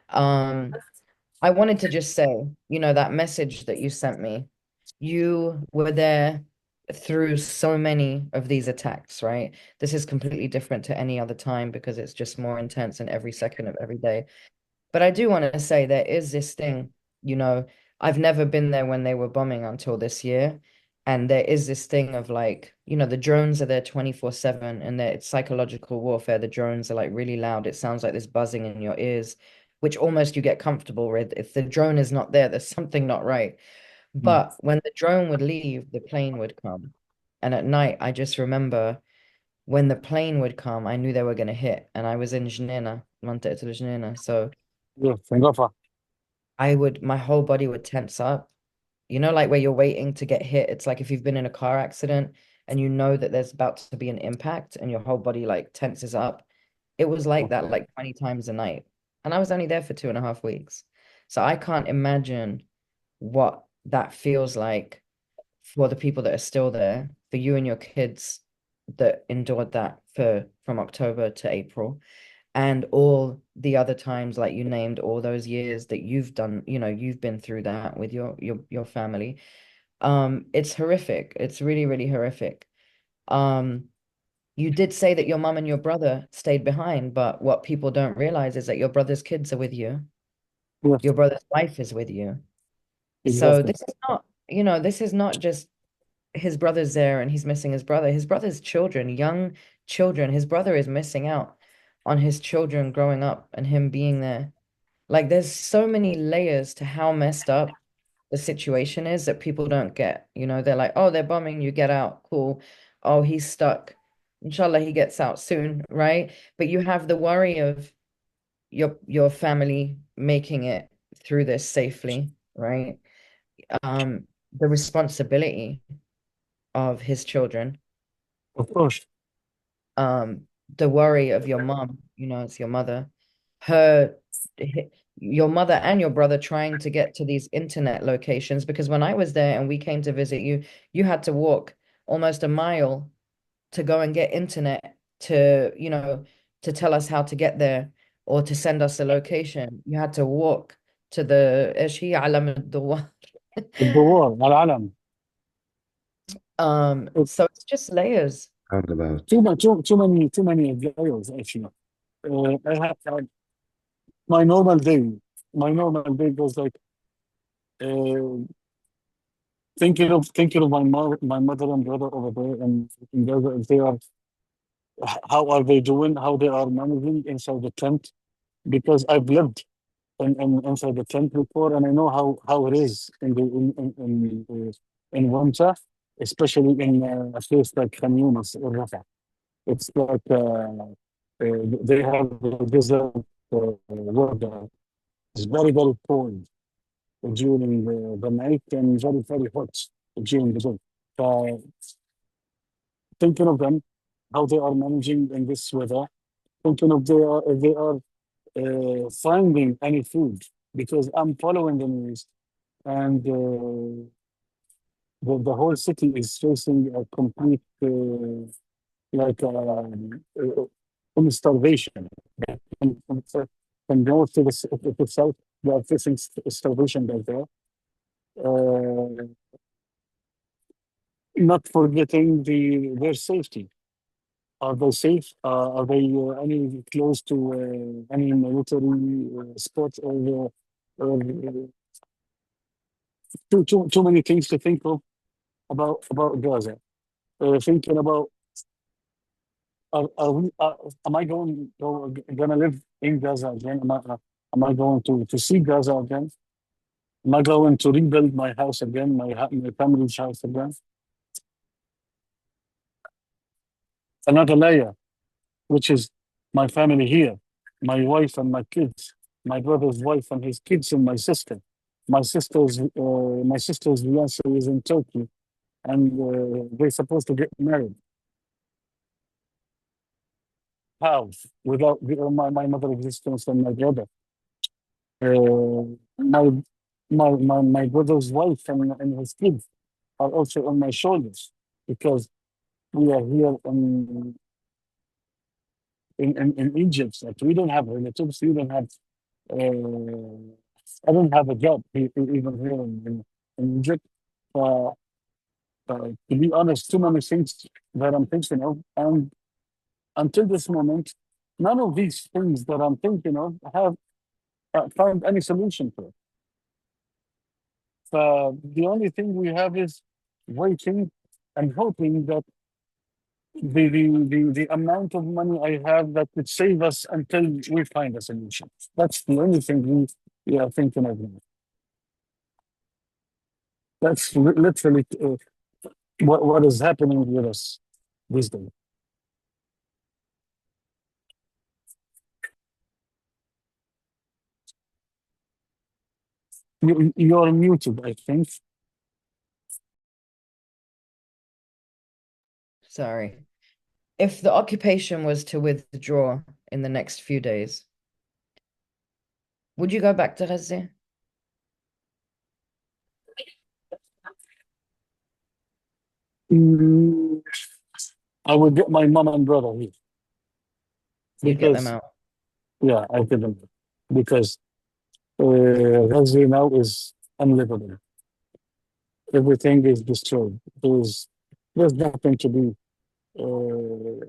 Speaker 5: I wanted to just say, you know, that message that you sent me, you were there through so many of these attacks, right? This is completely different to any other time because it's just more intense in every second of every day. But I do want to say there is this thing, you know, I've never been there when they were bombing until this year. And there is this thing of like, you know, the drones are there 24/7 and it's psychological warfare. The drones are like really loud. It sounds like this buzzing in your ears which almost you get comfortable with. If the drone is not there, there's something not right. But when the drone would leave, the plane would come. And at night, I just remember when the plane would come, I knew they were going to hit. And I was in Jnena, منطقة الجنينة. So
Speaker 9: Yeah, from Rafah.
Speaker 5: my whole body would tense up. You know, like where you're waiting to get hit. It's like if you've been in a car accident and you know that there's about to be an impact and your whole body like tenses up. It was like that like 20 times a night. And I was only there for 2.5 weeks. So I can't imagine what that feels like for the people that are still there, for you and your kids that endured that from October to April, and all the other times, like you named, all those years that you've done, you've been through that with your family. It's horrific. It's really, really horrific. Um, you did say that your mom and your brother stayed behind, but what people don't realize is that your brother's kids are with you.
Speaker 9: Yes,
Speaker 5: Your brother's wife is with you. So
Speaker 9: exactly.
Speaker 5: this is not just his brother's there and he's missing his brother. His brother's children, young children. His brother is missing out on his children growing up and him being there. Like there's so many layers to how messed up the situation is that people don't get. They're like, oh, they're bombing, you get out, cool. Oh, he's stuck. Inshallah, he gets out soon, right? But you have the worry of your family making it through this safely, right? The responsibility of his children,
Speaker 9: Of course.
Speaker 5: um, the worry of your mom, it's your mother, her, your mother and your brother trying to get to these internet locations. Because when I was there and we came to visit you, you had to walk almost a mile to go and get internet to tell us how to get there or to send us a location. You had to walk to the ايش هي علم الدوار.
Speaker 9: الدوار على العلم.
Speaker 5: So it's just layers.
Speaker 4: Roundabout.
Speaker 9: Too many layers, actually. I have my normal day. My normal day goes like uh, thinking of my mother and brother over there, and they are, how are they doing? How they are managing inside the tent? Because I've lived inside the tent before, and I know how it is in winter, especially in a place like Khan Yunis or Rafah. It's like they have the desert weather. It's very, very cold during the night and very, very hot during the day. So thinking of them, how they are managing in this weather, thinking of if they are finding any food, because I'm following the news, and the whole city is facing a complete like starvation. From north to the south, they are facing starvation right there. Not forgetting their safety. Are they safe? Are they any close to any military spot, or too many things to think of about Gaza? Thinking about, am I gonna live in Gaza again? Am I going to see Gaza again? Am I going to rebuild my house again, my family's house again? Another layer, which is my family here, my wife and my kids, my brother's wife and his kids, and my sister. My sister's fiance is in Turkey, and they're supposed to get married. How? Without my mother existence and my brother. My my brother's wife and his kids are also on my shoulders, because we are here in Egypt. Like, we don't have relatives. We don't have. I don't have a job even here in Egypt. Uh, to be honest, too many things that I'm thinking of, and until this moment, none of these things that I'm thinking of have found any solution to it. The only thing we have is waiting and hoping that the amount of money I have that could save us until we find a solution. That's the only thing we are thinking of now. That's literally what is happening with us these days. You're muted, I think.
Speaker 5: Sorry. If the occupation was to withdraw in the next few days, would you go back to Gaza?
Speaker 9: Mm, I would get my mom and brother here.
Speaker 5: You'd get them
Speaker 9: Because,
Speaker 5: out.
Speaker 9: yeah, I get them. Because Gaza now is unlivable. Everything is destroyed. There's nothing to be, and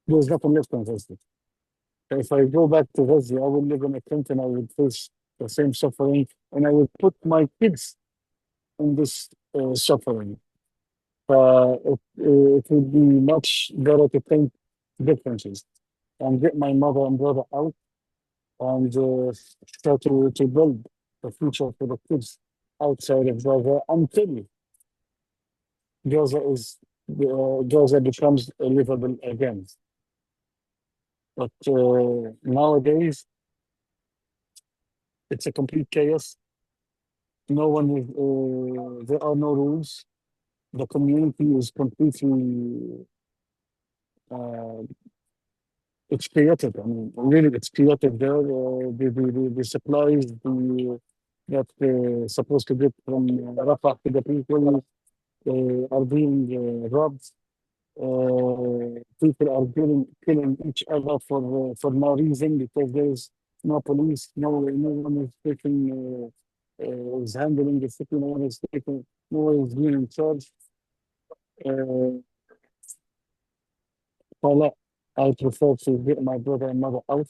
Speaker 9: there's nothing left in Gaza. If I go back to Gaza, I will live in a tent and I would face the same suffering, and I would put my kids in this suffering. It would be much better to think differently and get my mother and brother out and try to build a future for the kids outside of Gaza until Gaza becomes livable again. But nowadays, it's a complete chaos. No one is, there are no rules. The community is completely uh, it's chaotic. I mean, really, it's chaotic there. The supplies that supposed to get from Rafah to the people are being robbed. People are killing each other for no reason because there's no police, no one is taking is handling the city, no one is taking, no one is being in charge. Well, I prefer to get my brother and mother out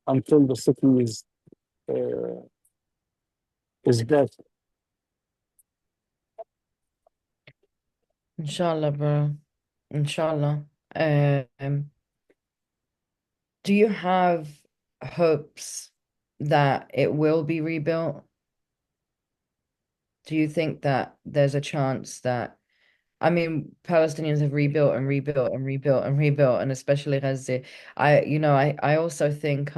Speaker 9: until the city is dead.
Speaker 5: Inshallah, bro. Inshallah. Do you have hopes that it will be rebuilt? Do you think that there's a chance that, I mean, Palestinians have rebuilt and rebuilt and rebuilt and rebuilt, and especially Gaza. I also think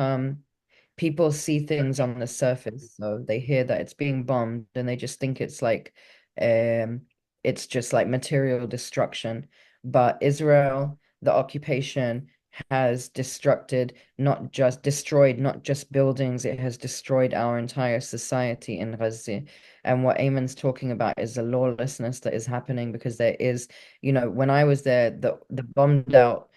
Speaker 5: people see things on the surface, so they hear that it's being bombed and they just think um it's just like material destruction. But Israel, the occupation, has destroyed not just buildings, it has destroyed our entire society in Gaza. And what Ayman's talking about is the lawlessness that is happening because there is, when I was there, the bombed out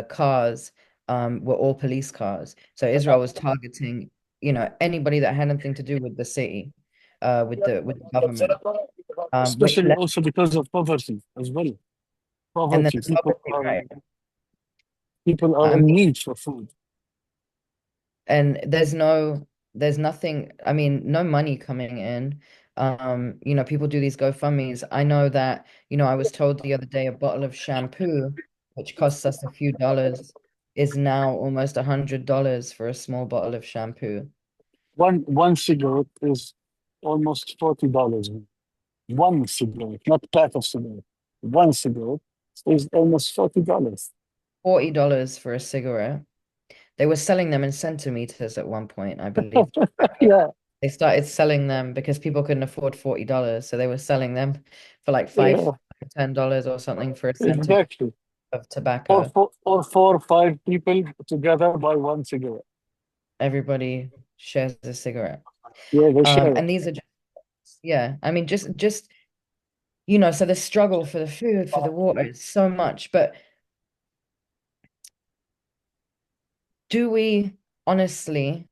Speaker 5: cars were all police cars. So Israel was targeting, anybody that had anything to do with the city, with the government. Which
Speaker 9: Especially
Speaker 5: led,
Speaker 9: also because of poverty as well.
Speaker 5: and then
Speaker 9: Poverty,
Speaker 5: the poverty, right?
Speaker 9: people are
Speaker 5: I
Speaker 9: in
Speaker 5: mean,
Speaker 9: need for food.
Speaker 5: and there's nothing, I mean, no money coming in. People do these GoFundMes. I know that, I was told the other day a bottle of shampoo, which costs us a few dollars, is now almost $100 for a small bottle of shampoo.
Speaker 9: One cigarette is almost $40. One cigarette, not pack of cigarette. One cigarette is almost $40.
Speaker 5: $40 for a cigarette. They were selling them in centimeters at one point, I believe.
Speaker 9: Yeah,
Speaker 5: They started selling them because people couldn't afford $40. So they were selling them for like
Speaker 9: yeah,
Speaker 5: $10 or something for a centimeter
Speaker 9: exactly.
Speaker 5: of tobacco.
Speaker 9: Or 4 or 5 people together buy one cigarette.
Speaker 5: Everybody shares a cigarette.
Speaker 9: Yeah, they share it.
Speaker 5: And these are just, yeah, I mean, just, so the struggle for the food, for the water, it's so much. But do we honestly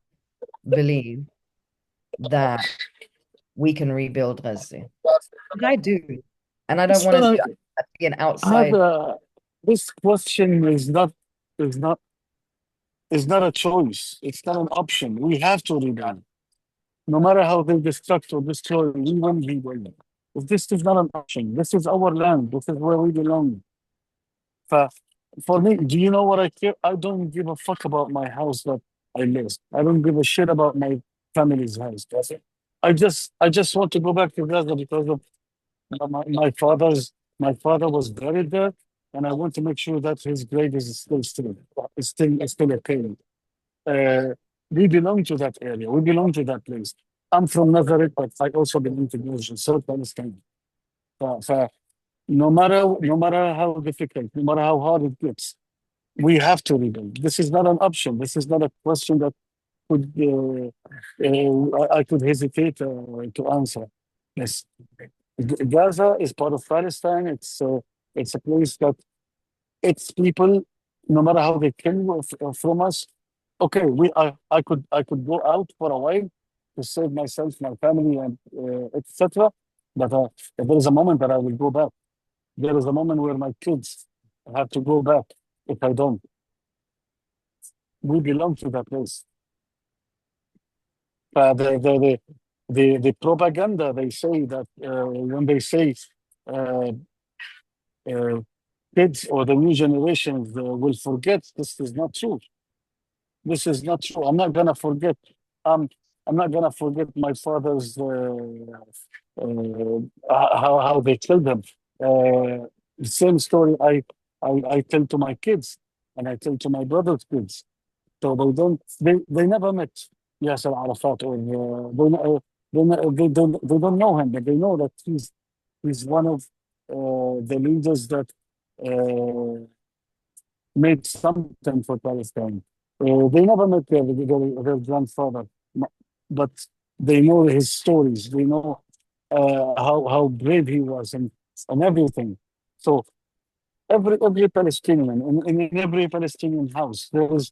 Speaker 5: believe that we can rebuild Gaza? I do. And I don't want
Speaker 9: So,
Speaker 5: to be an
Speaker 9: I have
Speaker 5: outside.
Speaker 9: this question is not is not a choice. It's not an option. We have to rebuild. No matter how they destruct or destroy, we will rebuild. This is not an option. This is our land. This is where we belong. For, for me, do you know what I care? I don't give a fuck about my house that I live. I don't give a shit about my family's house. That's it. I just want to go back to Gaza because of my father was buried there, and I want to make sure that his grave is still okay. Uh, we belong to that area. We belong to that place. I'm from Nazareth, but I also belong to Gaza, South Palestine. So no matter how difficult, no matter how hard it gets, we have to rebuild. This is not an option. This is not a question that could I could hesitate to answer. Yes, Gaza is part of Palestine. It's a place that its people, no matter how they kill from us. Okay, I could go out for a while to save myself, my family, and etc. But there is a moment that I will go back. There is a moment where my kids have to go back if I don't. We belong to that place. The propaganda they say that when they say uh, uh, kids or the new generations will forget, this is not true. This is not true. I'm not gonna forget. Um, I'm not gonna forget my father's how they killed him. The same story I tell to my kids, and I tell to my brother's kids. So they never met Yasser Arafat, or they don't know him, but they know that he's one of the leaders that uh, made something for Palestine. They never met their grandfather, but they know his stories. They know how brave he was, and everything. So every Palestinian in every Palestinian house there is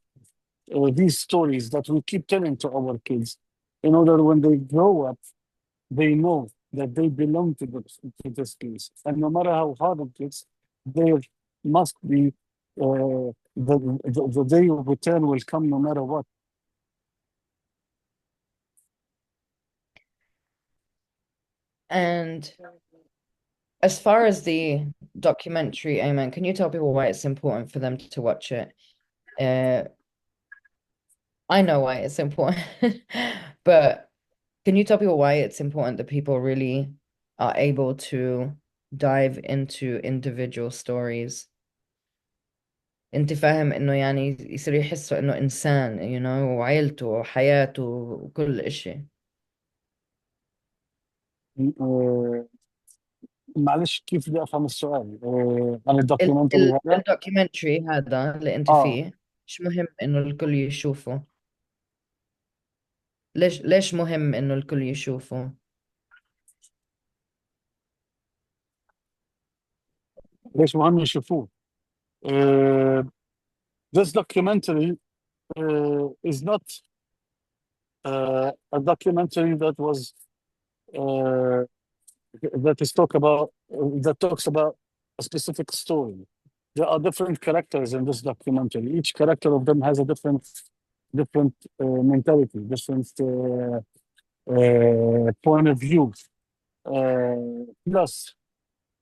Speaker 9: these stories that we keep telling to our kids, in order when they grow up, they know that they belong to this place. And no matter how hard it gets, there must be the day of return will come no matter what.
Speaker 5: And as far as the documentary, Amen, can you tell people why it's important for them to watch it? I know why it's important, but can you tell people why it's important that people really are able to dive into individual stories؟ انت فاهم انه يعني يصير يحسوا انه انسان وعيلته وحياته وكل اشي.
Speaker 9: آه، معلش كيف بدي افهم السؤال عن الدوكيومنتري هذا؟
Speaker 5: الدوكيومنتري هذا اللي انت
Speaker 9: اه
Speaker 5: فيه، مش مهم انه الكل يشوفه؟ ليش مهم انه الكل يشوفه؟
Speaker 9: ليش مهم يشوفوه؟ uh, this documentary is not a documentary uh, that talks about a specific story. There are different characters in this documentary. Each character of them has a different mentality, different point of view. Plus,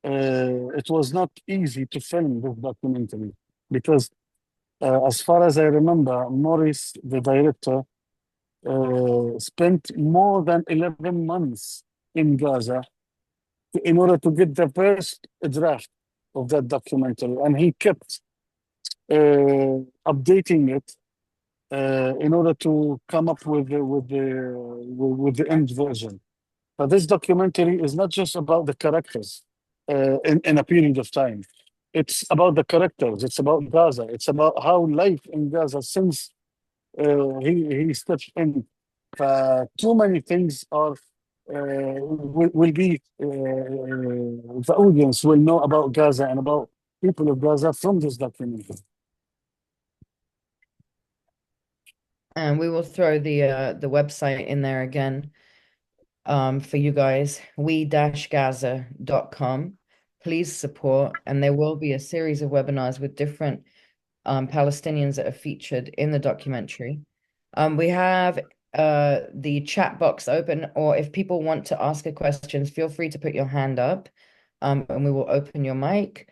Speaker 9: it was not easy to film this documentary because, as far as I remember, Morris, the director, spent more than 11 months in Gaza in order to get the first draft of that documentary, and he kept updating it in order to come up with the end version. But this documentary is not just about the characters in a period of time. It's about the characters. It's about Gaza. It's about how life in Gaza since he stepped in. Too many things will be the audience will know about Gaza and about people of Gaza from this documentary.
Speaker 5: And we will throw the website in there again for you guys, we-gaza.com. Please support, and there will be a series of webinars with different Palestinians that are featured in the documentary. We have the chat box open, or if people want to ask a question, feel free to put your hand up, and we will open your mic.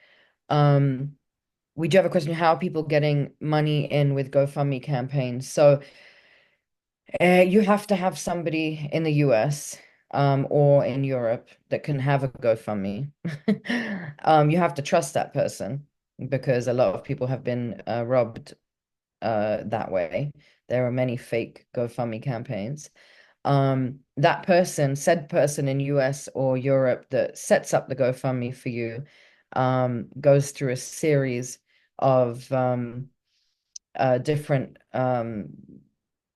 Speaker 5: We do have a question: how are people getting money in with GoFundMe campaigns? So you have to have somebody in the US or in Europe that can have a GoFundMe. You have to trust that person because a lot of people have been robbed that way. There are many fake GoFundMe campaigns. That person, said person in US or Europe that sets up the GoFundMe for you, goes through a series of different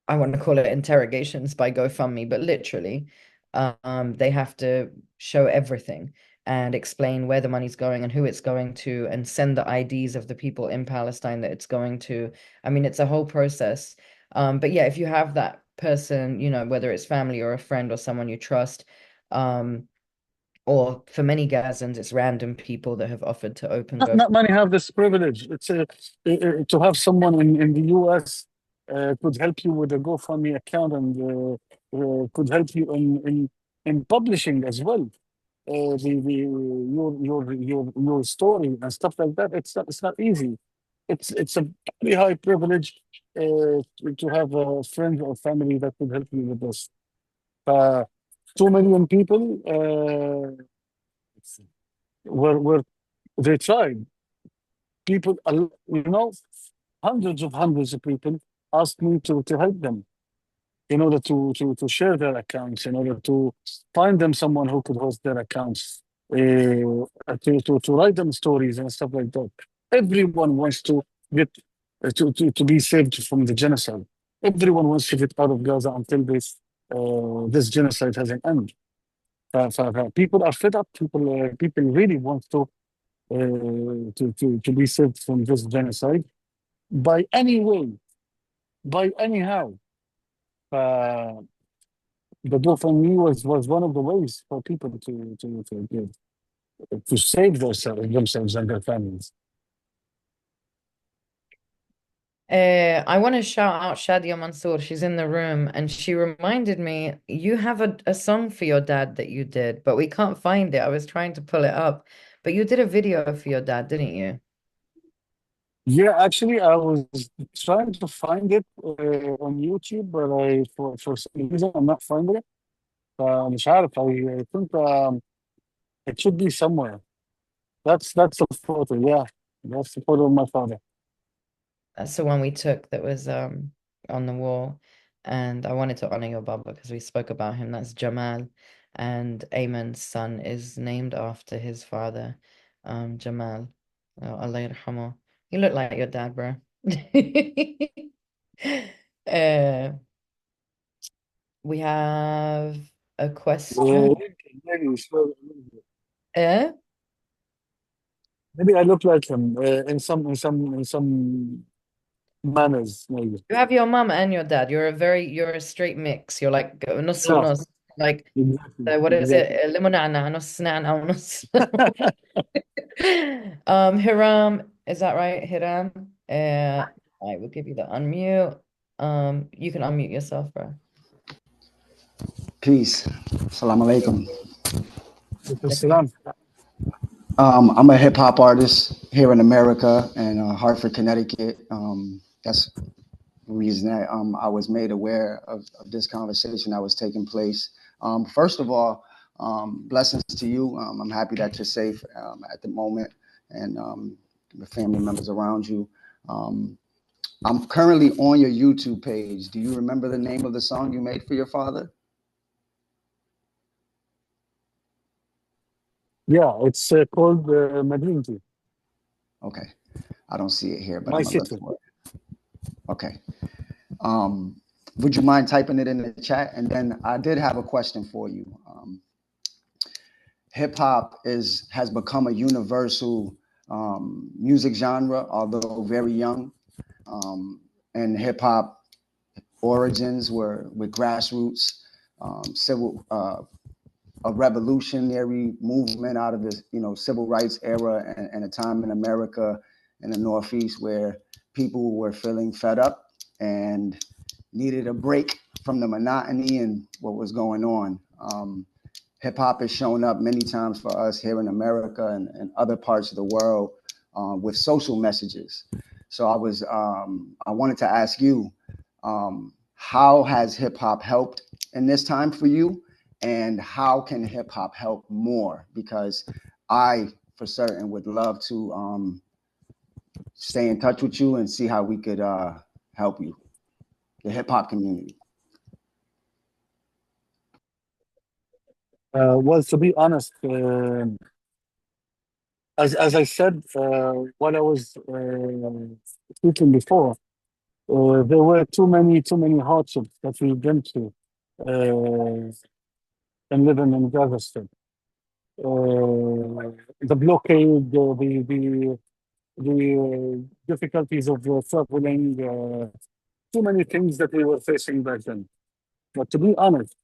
Speaker 5: I want to call it interrogations by GoFundMe, but literally, they have to show everything and explain where the money's going and who it's going to, and send the IDs of the people in Palestine that it's going to. I mean, it's a whole process. But yeah, if you have that person, you know, whether it's family or a friend or someone you trust, or for many Gazans, it's random people that have offered to open
Speaker 9: Not many have this privilege. It's to have someone in the US could help you with a GoFundMe account and could help you in publishing as well. Your story and stuff like that. It's not easy. It's a very high privilege to have a friend or family that could help you with this. 2 million people were they tried. People, hundreds of people asked me to help them in order to share their accounts, in order to find them someone who could host their accounts, to write them stories and stuff like that. Everyone wants to get to be saved from the genocide. Everyone wants to get out of Gaza until this genocide has an end. People are fed up. People really want to be saved from this genocide by any way, by anyhow. The GoFundMe was one of the ways for people to save themselves and their families.
Speaker 5: I want to shout out Shadia Mansour. She's in the room, and she reminded me you have a song for your dad that you did, but we can't find it. I was trying to pull it up, but you did a video for your dad, didn't you?
Speaker 9: Yeah, actually, I was trying to find it on YouTube, but for some reason I'm not finding it. مش عارف. I think it should be somewhere. That's a photo. Yeah, that's the photo of my father.
Speaker 5: That's the one we took that was on the wall. And I wanted to honor your Baba because we spoke about him. That's Jamal. And Ayman's son is named after his father, Jamal. Oh, Allah yarhamu. You look like your dad, bro. Uh, we have a question. Eh?
Speaker 9: Maybe I look like him in some manners, maybe.
Speaker 5: You have your mum and your dad. You're a straight mix. You're like نص
Speaker 9: Yeah,
Speaker 5: ونص. Like
Speaker 9: exactly,
Speaker 5: what is
Speaker 9: exactly.
Speaker 5: it? ليمونة نص نعناع ونص. Hiram, is that right? Hiram? I will give you the unmute. You can unmute yourself, bro.
Speaker 10: Peace. Assalamu alaikum.
Speaker 9: Salam.
Speaker 10: I'm a hip hop artist here in America and Hartford, Connecticut. That's the reason that I was made aware of this conversation that was taking place. First of all, blessings to you. I'm happy that you're safe at the moment and the family members around you. I'm currently on your YouTube page. Do you remember the name of the song you made for your father?
Speaker 9: Yeah, it's called Madinti.
Speaker 10: Okay. I don't see it here, but
Speaker 9: My
Speaker 10: I'm gonna look
Speaker 9: city.
Speaker 10: for it. Okay. Would you mind typing it in the chat? And then I did have a question for you. Hip hop has become a universal music genre, although very young. And hip hop origins were with grassroots, a revolutionary movement out of the civil rights era and a time in America in the Northeast where people were feeling fed up and needed a break from the monotony and what was going on. Hip hop has shown up many times for us here in America and other parts of the world with social messages. So I wanted to ask you, how has hip hop helped in this time for you? And how can hip hop help more? Because I, for certain, would love to stay in touch with you and see how we could help you, the hip hop community.
Speaker 9: Well, to be honest, as I said while I was speaking before, there were too many hardships that we've been through and living in Gaza Strip. The blockade, the difficulties of traveling, too many things that we were facing back then. But to be honest,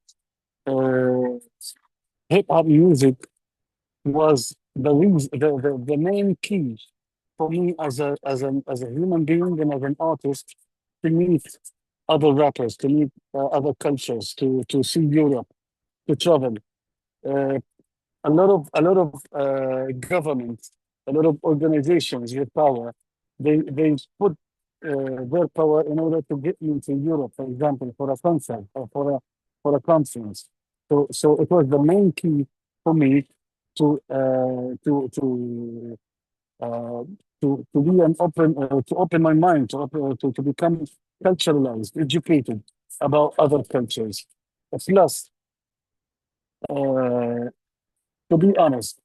Speaker 9: hip hop music was the main key for me as a human being and as an artist to meet other rappers, to meet other cultures, to see Europe, to travel. A lot of governments, a lot of organizations with power, they put their power in order to get me to Europe, for example, for a concert or for a conference. So it was the main key for me to be an open to open my mind to become culturalized, educated about other cultures. Plus, to be honest,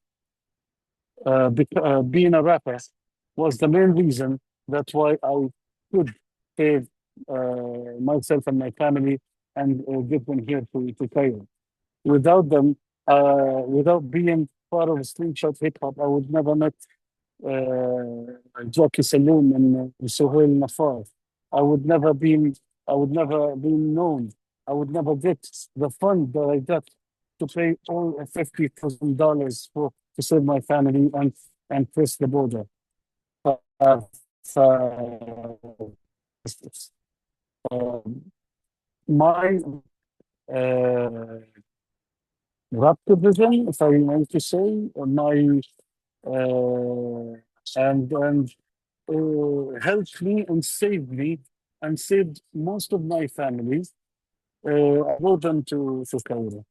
Speaker 9: being a rapper was the main reason. That's why I could save myself and my family and get them here to Cairo. Without them, without being part of Slingshot Hip Hop, I would never met Jockey Saloon and Sohail Nafar. I would never been known. I would never get the fund that I got to pay all $50,000 to save my family and cross the border. Uh, my rap division, if I want to say, my and helped me and saved me and saved most of my family. I brought them to Cairo.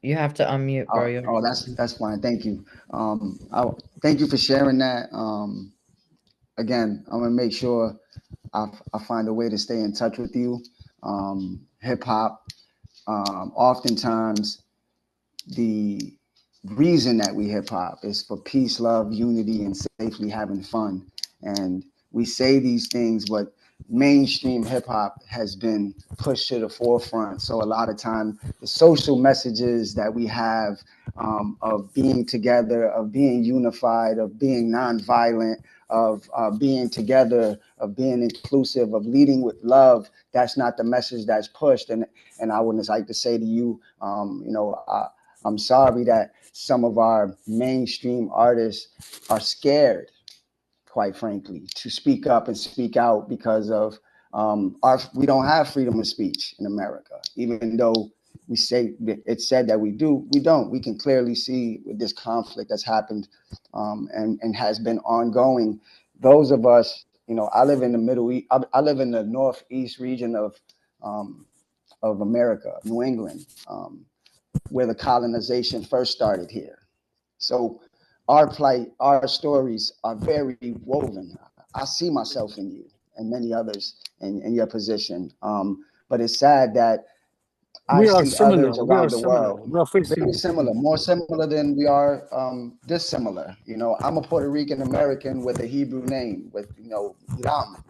Speaker 5: You have to unmute, bro.
Speaker 10: Oh, that's fine. Thank you. Thank you for sharing that. Again, I'm gonna make sure I find a way to stay in touch with you. Hip hop, oftentimes the reason that we hip hop is for peace, love, unity, and safely having fun. And we say these things, but mainstream hip hop has been pushed to the forefront. So a lot of time, the social messages that we have of being together, of being unified, of being nonviolent, of being together, of being inclusive, of leading with love, that's not the message that's pushed. And I would like to say to you, I'm sorry that some of our mainstream artists are scared, quite frankly, to speak up and speak out because of we don't have freedom of speech in America. Even though we say it's said that we do, we don't. We can clearly see with this conflict that's happened and has been ongoing. Those of us, I live in the Middle East. I live in the Northeast region of America, New England. Where the colonization first started here. So our plight, our stories are very woven. I see myself in you and many others in your position. But it's sad that I see others around the world very similar, more similar than we are dissimilar. I'm a Puerto Rican American with a Hebrew name, with Hiram.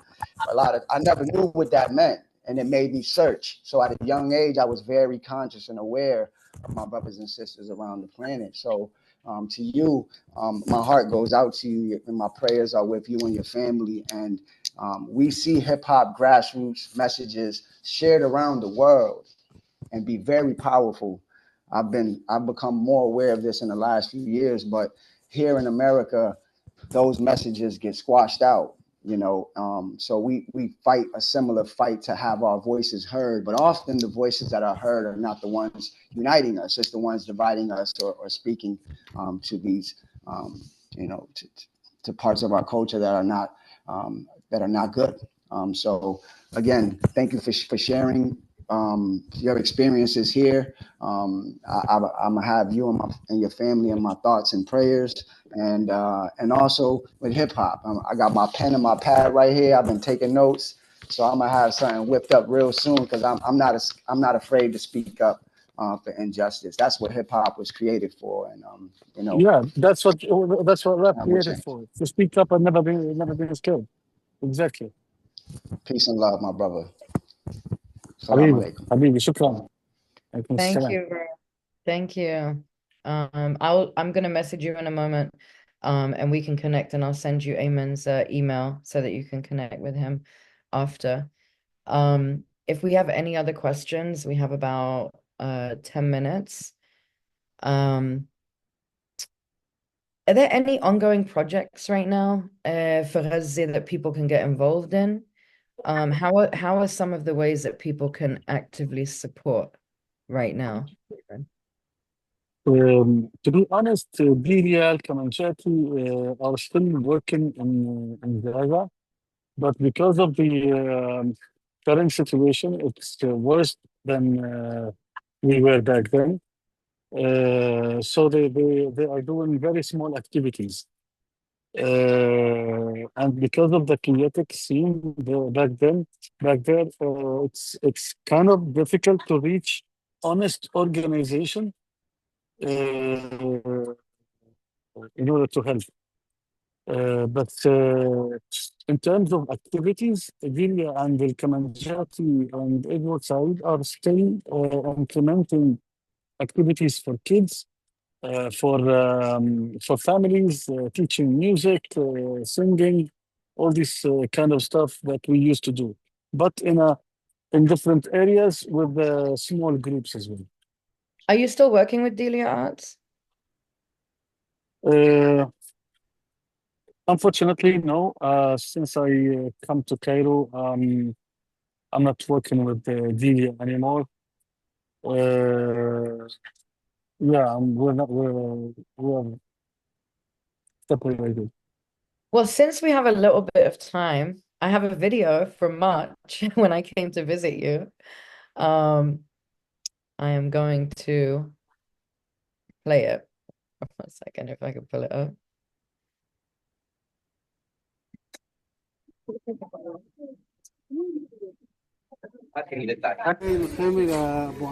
Speaker 10: I never knew what that meant, and it made me search. So at a young age, I was very conscious and aware of my brothers and sisters around the planet. So to you, my heart goes out to you, and my prayers are with you and your family. And we see hip hop grassroots messages shared around the world and be very powerful. I've become more aware of this in the last few years, but here in America, those messages get squashed out, you know. So we fight a similar fight to have our voices heard, but often the voices that are heard are not the ones uniting us, it's the ones dividing us or speaking to these, you know, to parts of our culture that are not good. So again, thank you for sharing your experiences here. I'm gonna have you and your family in my thoughts and prayers, and also with hip hop. I got my pen and my pad right here. I've been taking notes, so I'm gonna have something whipped up real soon because I'm not afraid to speak up for injustice. That's what hip hop was created for, and you know.
Speaker 9: Yeah, that's what rap
Speaker 10: That will
Speaker 9: created
Speaker 10: change.
Speaker 9: for. To speak up and never be scared. Exactly.
Speaker 10: Peace and love, my brother. Assalamu
Speaker 9: حبيبي
Speaker 10: alaikum.
Speaker 9: حبيبي شكرا. عليكم
Speaker 5: Thank
Speaker 9: السلام.
Speaker 5: you, bro. Thank you. I'm gonna message you in a moment, and we can connect, and I'll send you Eamon's email so that you can connect with him after. If we have any other questions, we have about 10 minutes. Are there any ongoing projects right now for Ghazi that people can get involved in? How are some of the ways that people can actively support right now?
Speaker 9: To be honest, Delia, Kamanchati are still working in Gaza, but because of the current situation, it's worse than we were back then. So they are doing very small activities. And because of the chaotic scene back there, it's kind of difficult to reach honest organization in order to help. But in terms of activities, Delia and the Kamanjati and Edward Said are still implementing activities for kids, for families, teaching music, singing, all this kind of stuff that we used to do, but in different areas with small groups as well.
Speaker 5: Are you still working with Delia Arts?
Speaker 9: Unfortunately, no. Since I come to Cairo, I'm not working with Delia anymore. Yeah, we're separated.
Speaker 5: Well, since we have a little bit of time, I have a video from March when I came to visit you. I am going to play it. One second, if I can pull it up.
Speaker 1: Abu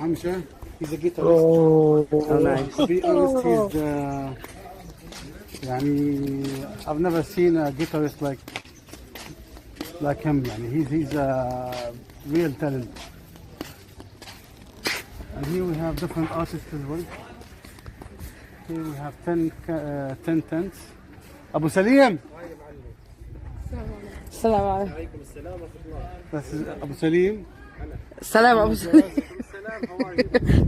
Speaker 1: Hamsha, he's a guitarist.
Speaker 9: Oh,
Speaker 1: To be honest, I've never seen a guitarist like him. He's a real talent. And here we have different artists as well. Here we have 10 tents. Abu Salim.
Speaker 11: السلام عليكم.
Speaker 1: This is Abu Salim.
Speaker 11: السلام أبو سليم.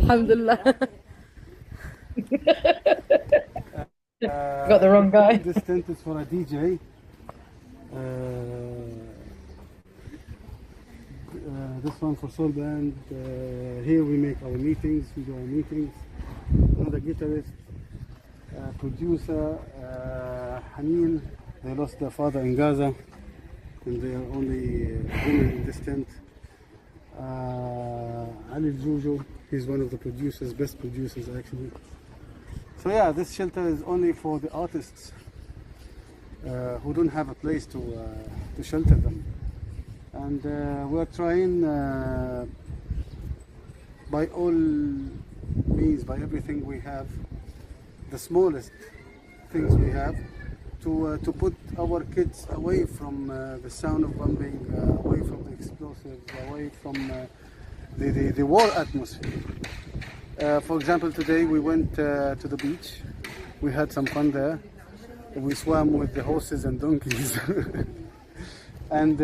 Speaker 11: الحمد لله.
Speaker 5: Got the wrong guy.
Speaker 1: This tent is for a DJ. This one for soul band. Here we make our meetings. We do our meetings. Another guitarist, producer, Haneen. They lost their father in Gaza, and they are only women in this tent. Abu Joury, he's one of the producers, best producers actually. So yeah, this shelter is only for the artists who don't have a place to shelter them. And we're trying by all means, by everything we have, the smallest things we have, to put our kids away from the sound of bombing, away from the explosives, away from the war atmosphere. For example, today we went to the beach. We had some fun there. We swam with the horses and donkeys. And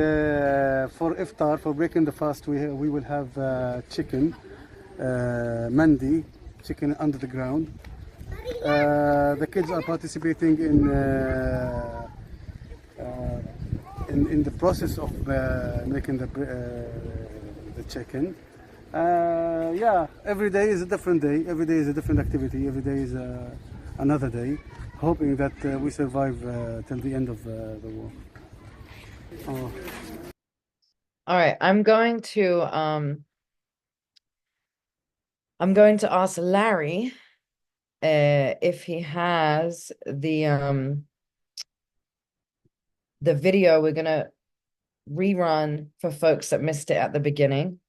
Speaker 1: for iftar, for breaking the fast, we will have chicken, mandi, chicken under the ground. The kids are participating in the process of making the chicken. Yeah, every day is a different day. Every day is a different activity. Every day is another day. Hoping that we survive till the end of the war. Oh.
Speaker 5: All right, I'm going to ask Larry if he has the video. We're gonna rerun for folks that missed it at the beginning.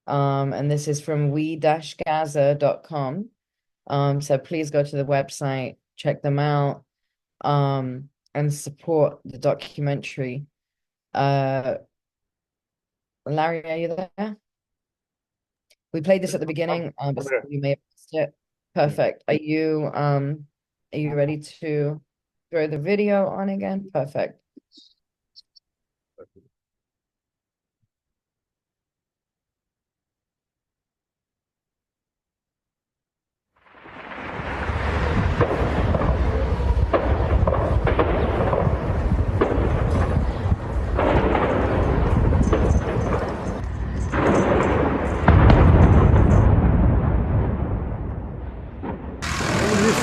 Speaker 5: And this is from we-gaza.com. So please go to the website, check them out, and support the documentary. Larry, are you there? We played this at the beginning, but you may have missed it. Perfect. Are you ready to throw the video on again? Perfect.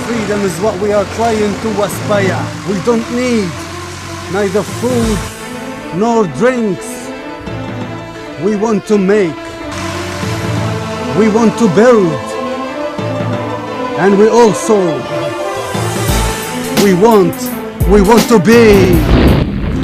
Speaker 1: Freedom is what we are trying to aspire. We don't need neither food nor drinks. We want to make, we want to build, and we want to be.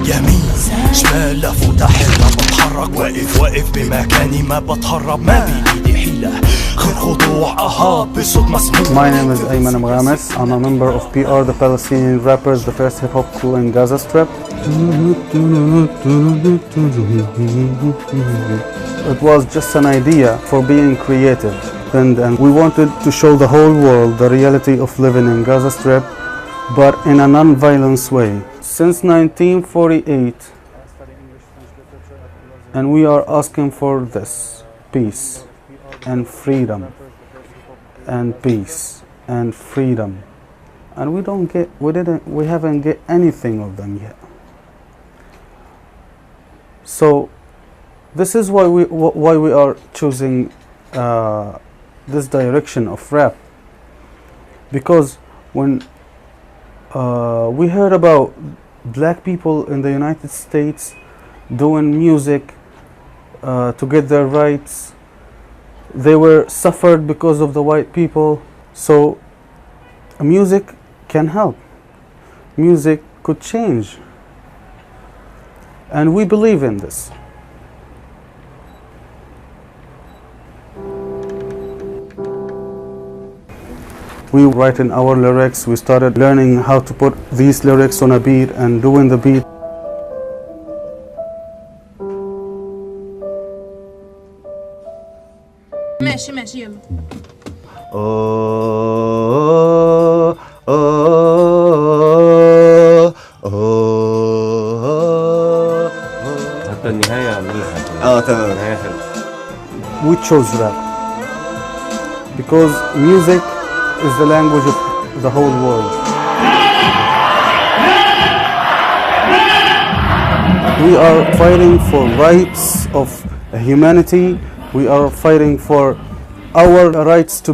Speaker 2: يمين شمال لفوق حرة بتحرك واقف بمكاني ما بتهرب ما بإيدي حيلة غير خضوع بصوت مسموع.
Speaker 1: My name is Ayman Mghamis. I'm a member of PR, the Palestinian Rappers, the first hip-hop crew in Gaza Strip. It was just an idea for being creative, and we wanted to show the whole world the reality of living in Gaza Strip, but in a non-violence way. Since 1948, and we are asking for this peace and freedom and peace and freedom, and we haven't get anything of them yet. So this is why we are choosing this direction of rap, because when we heard about black people in the United States doing music to get their rights, they were suffered because of the white people. So music can help. Music could change, and we believe in this. We write in our lyrics. We started learning how to put these lyrics on a beat and doing the beat.
Speaker 12: ماشي ماشي يلا.
Speaker 4: حتى النهاية منيحة. تمام. النهاية حلوة.
Speaker 1: We chose rap because music is the language of the whole world. We are fighting for rights of humanity. We are fighting for our rights to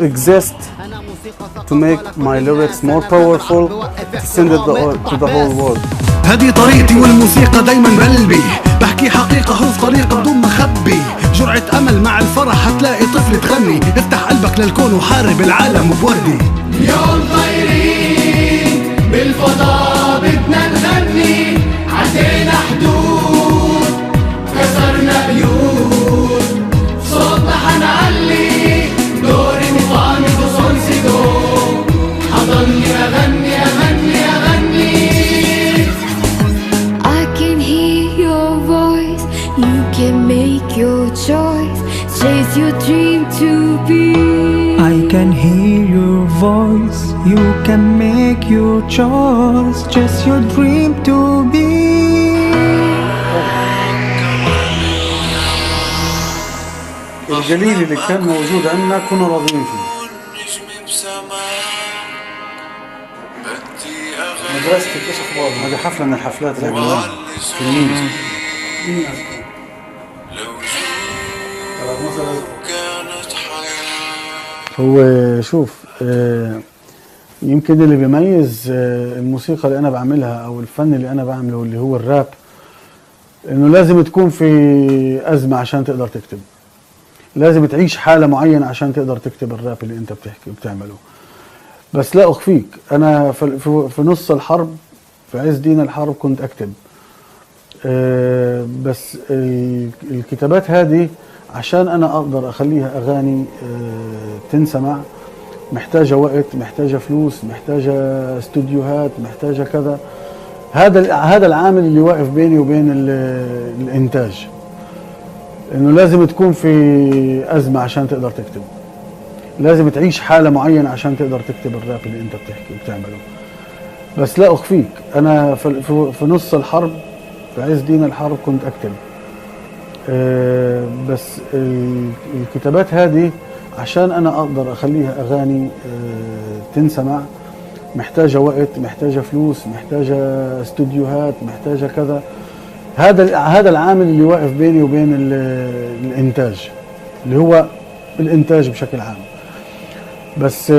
Speaker 1: exist, to make my lyrics more powerful, to send it to the whole world.
Speaker 2: هذه طريقتي والموسيقى دايما بقلبي بحكي حقيقة حروف طريقة بدون ما اخبي جرعة امل مع الفرح هتلاقي طفل تغني افتح قلبك للكون وحارب العالم بوردي.
Speaker 6: يوم طايرين بالفضاء بدنا نغني عدينا حدود كسرنا بيوت صوتنا حنعلي دوري مفامي دوسون سيدو حضني اغني اغني اغني.
Speaker 7: I can hear your voice. You can make your choice. Chase your dream to be.
Speaker 8: I can hear your voice. You can make your choice. Just your dream to be.
Speaker 1: القليل اللي كان موجود عندنا كنا راضيين فيه. مدرستك ايش اخبارها؟ هذه حفلة من الحفلات اللي في النيل. هو شوف يمكن اللي بيميز الموسيقى اللي انا بعملها او الفن اللي انا بعمله اللي هو الراب، انه لازم تكون في ازمة عشان تقدر تكتب، لازم تعيش حالة معينة عشان تقدر تكتب الراب اللي انت بتحكي وبتعمله. بس لا اخفيك، انا في نص الحرب، في عز دين الحرب كنت اكتب، بس الكتابات هذه عشان انا اقدر اخليها اغاني تنسمع محتاجة وقت، محتاجة فلوس، محتاجة استوديوهات، محتاجة كذا. هذا العامل اللي واقف بيني وبين الانتاج، انه لازم تكون في ازمة عشان تقدر تكتب، لازم تعيش حالة معينة عشان تقدر تكتب الراب اللي انت بتحكي وبتعمله. بس لا اخفيك، انا في نص الحرب، في عز دين الحرب كنت اكتب، بس الكتابات هذه عشان انا اقدر اخليها اغاني تنسمع محتاجة وقت، محتاجة فلوس، محتاجة استوديوهات، محتاجة كذا. هذا العامل اللي واقف بيني وبين الانتاج، اللي هو الانتاج بشكل عام. بس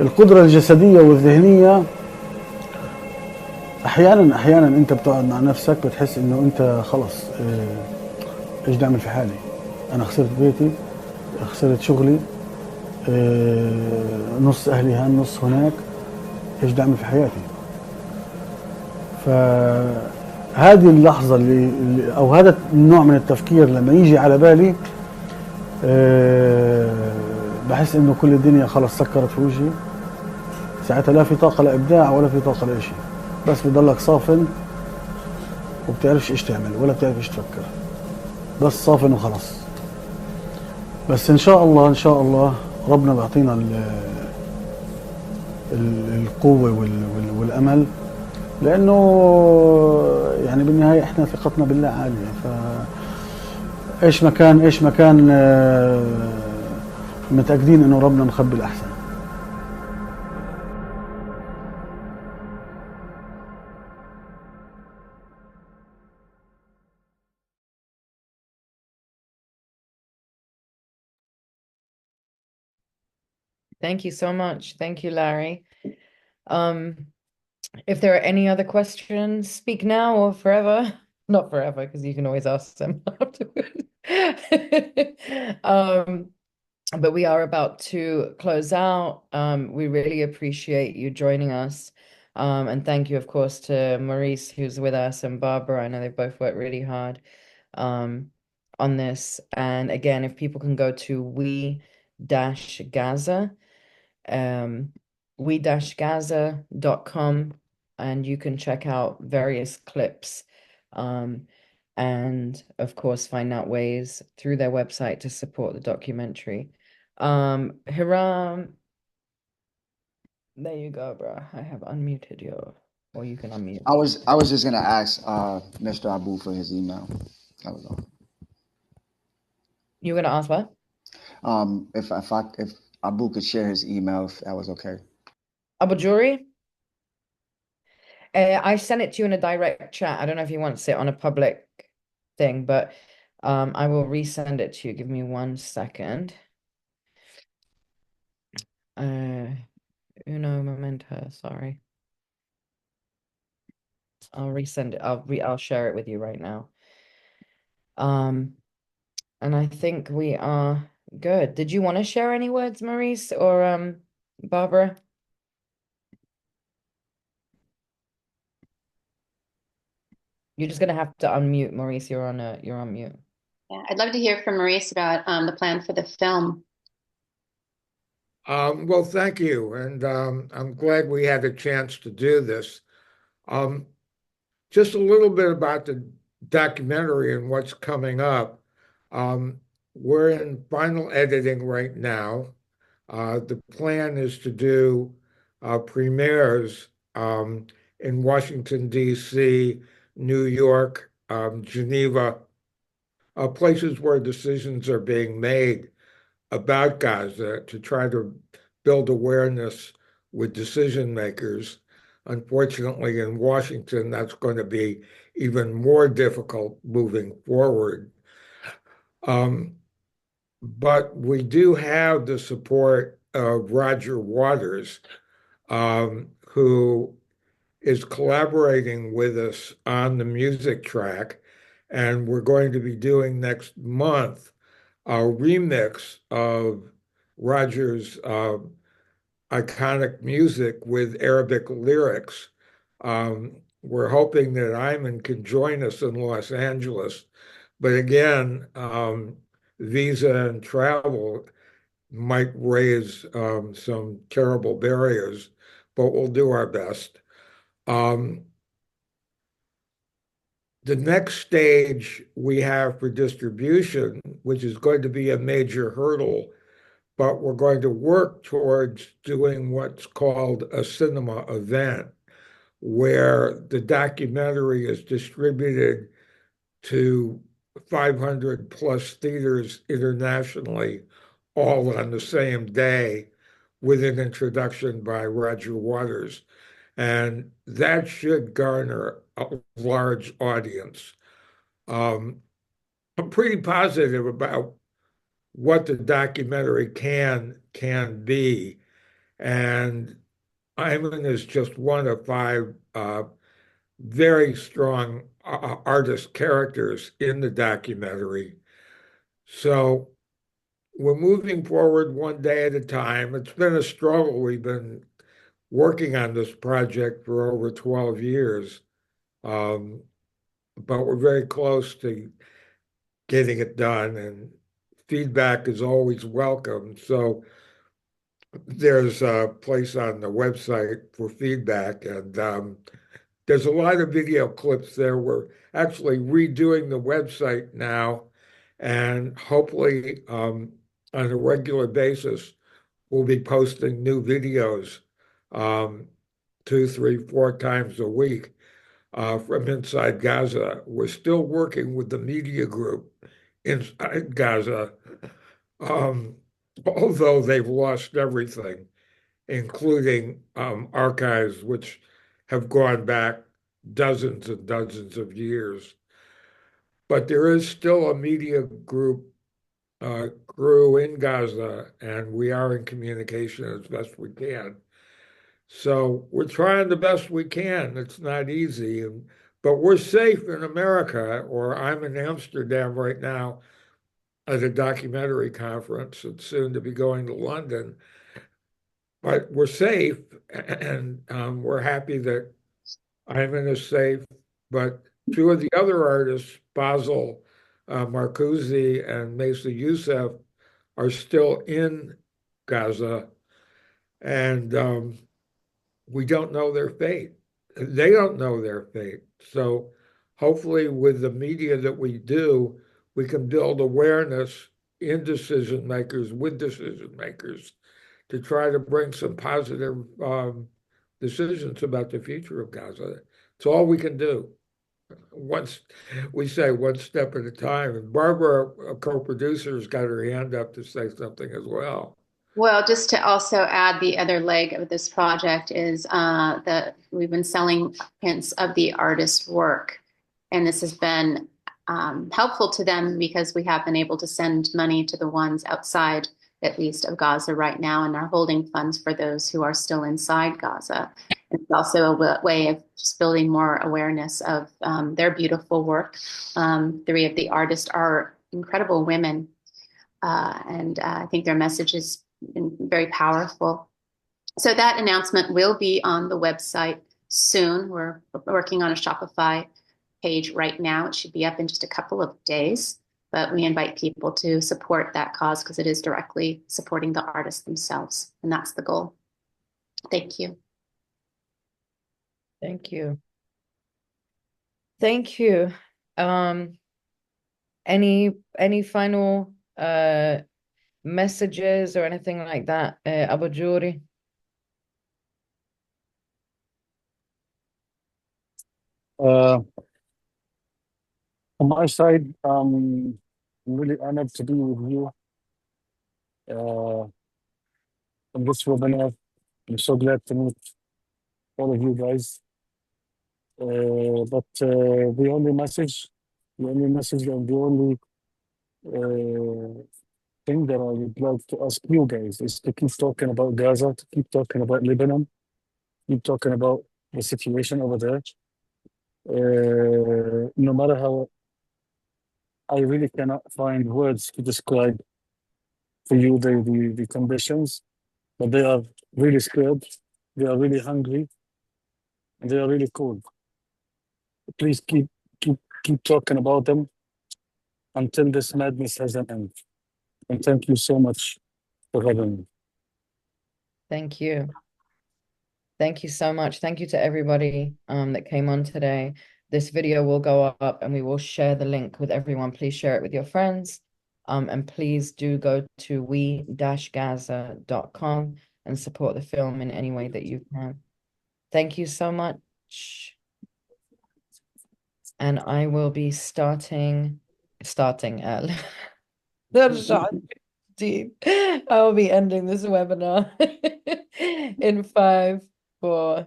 Speaker 1: القدرة الجسدية والذهنية احيانا انت بتقعد مع نفسك بتحس انه انت خلص، ايش بدي اعمل في حالي؟ انا خسرت بيتي، خسرت شغلي، نص اهلي هان نص هناك، ايش بدي اعمل في حياتي؟ فهذه اللحظة او هذا النوع من التفكير لما يجي على بالي، بحس انه كل الدنيا خلص سكرت في وجهي. ساعتها لا في طاقة لابداع ولا في طاقة لشيء، بس بضلك صافن وبتعرفش ايش تعمل ولا بتعرف ايش تفكر، بس صافن وخلاص. بس ان شاء الله ان شاء الله ربنا بيعطينا القوة والامل، لانه يعني بالنهاية احنا ثقتنا بالله عالية. ف ايش ما كان متأكدين انه ربنا مخبي الاحسن.
Speaker 5: Thank you so much. Thank you, Larry. If there are any other questions, speak now or forever. Not forever, because you can always ask them afterwards. But we are about to close out. We really appreciate you joining us. And thank you, of course, to Maurice, who's with us, and Barbara. I know they both worked really hard on this. And again, if people can go to we-gaza, we-gaza.com, and you can check out various clips, and of course find out ways through their website to support the documentary. Hiram, there you go, bro. I have unmuted you, or you can unmute.
Speaker 10: I was just gonna ask Mr. Abu for his email. That was all.
Speaker 5: You were gonna ask what?
Speaker 10: If Abu could share his email, if that was okay.
Speaker 5: Abu Joury? I sent it to you in a direct chat. I don't know if you want to sit on a public thing, but I will resend it to you. Give me 1 second. Uno momento, sorry. I'll resend it. I'll share it with you right now. And I think we are good. Did you want to share any words, Maurice or Barbara? You're just gonna have to unmute, Maurice. You're on mute.
Speaker 12: Yeah, I'd love to hear from Maurice about the plan for the film.
Speaker 13: Well, thank you, and I'm glad we had a chance to do this. Just a little bit about the documentary and what's coming up. We're in final editing right now. The plan is to do premieres in Washington, D.C., New York, Geneva, places where decisions are being made about Gaza to try to build awareness with decision makers. Unfortunately, in Washington, that's going to be even more difficult moving forward. But we do have the support of Roger Waters, who is collaborating with us on the music track. And we're going to be doing next month a remix of Roger's iconic music with Arabic lyrics. We're hoping that Ayman can join us in Los Angeles. But again, visa and travel might raise some terrible barriers, but we'll do our best. The next stage we have for distribution, which is going to be a major hurdle, but we're going to work towards doing what's called a cinema event, where the documentary is distributed to 500 plus theaters internationally, all on the same day, with an introduction by Roger Waters. And that should garner a large audience. I'm pretty positive about what the documentary can be. And Ayman is just one of five very strong artist characters in the documentary. So we're moving forward one day at a time. It's been a struggle. We've been working on this project for over 12 years, but we're very close to getting it done, and feedback is always welcome. So there's a place on the website for feedback, and there's a lot of video clips there. We're actually redoing the website now, and hopefully on a regular basis, we'll be posting new videos 2, 3, 4 times a week from inside Gaza. We're still working with the media group inside Gaza, although they've lost everything, including archives which have gone back dozens and dozens of years. But there is still a media group crew in Gaza, and we are in communication as best we can. So we're trying the best we can. It's not easy, but we're safe in America, or I'm in Amsterdam right now at a documentary conference and soon to be going to London. But we're safe, and we're happy that Ayman is safe. But two of the other artists, Basil Marcuzzi and Mesa Youssef, are still in Gaza, and we don't know their fate. They don't know their fate. So hopefully with the media that we do, we can build awareness in decision makers, with decision makers, to try to bring some positive decisions about the future of Gaza. It's all we can do. Once we say one step at a time. And Barbara, a co-producer, has got her hand up to say something as well.
Speaker 12: Well, just to also add, the other leg of this project is that we've been selling prints of the artist's work, and this has been helpful to them because we have been able to send money to the ones outside, at least, of Gaza right now, and are holding funds for those who are still inside Gaza. And it's also a way of just building more awareness of their beautiful work. 3 of the artists are incredible women, and I think their message is very powerful. So that announcement will be on the website soon. We're working on a Shopify page right now. It should be up in just a couple of days, but we invite people to support that cause because it is directly supporting the artists themselves, and that's the goal. Thank you.
Speaker 5: Thank you. Thank you. Any final messages or anything like that, Abu Joury?
Speaker 9: On my side, I'm really honored to be with you in this webinar. I'm so glad to meet all of you guys. But the only message and the only thing that I would like to ask you guys is to keep talking about Gaza, to keep talking about Lebanon, keep talking about the situation over there. No matter how I really cannot find words to describe for you the conditions, but they are really scared, they are really hungry, and they are really cold. Please keep talking about them until this madness has an end. And thank you so much for having me.
Speaker 5: Thank you. Thank you so much. Thank you to everybody that came on today. This video will go up and we will share the link with everyone. Please share it with your friends. And please do go to we-gaza.com and support the film in any way that you can. Thank you so much. And I will be starting at deep. I will be ending this webinar in 5, 4,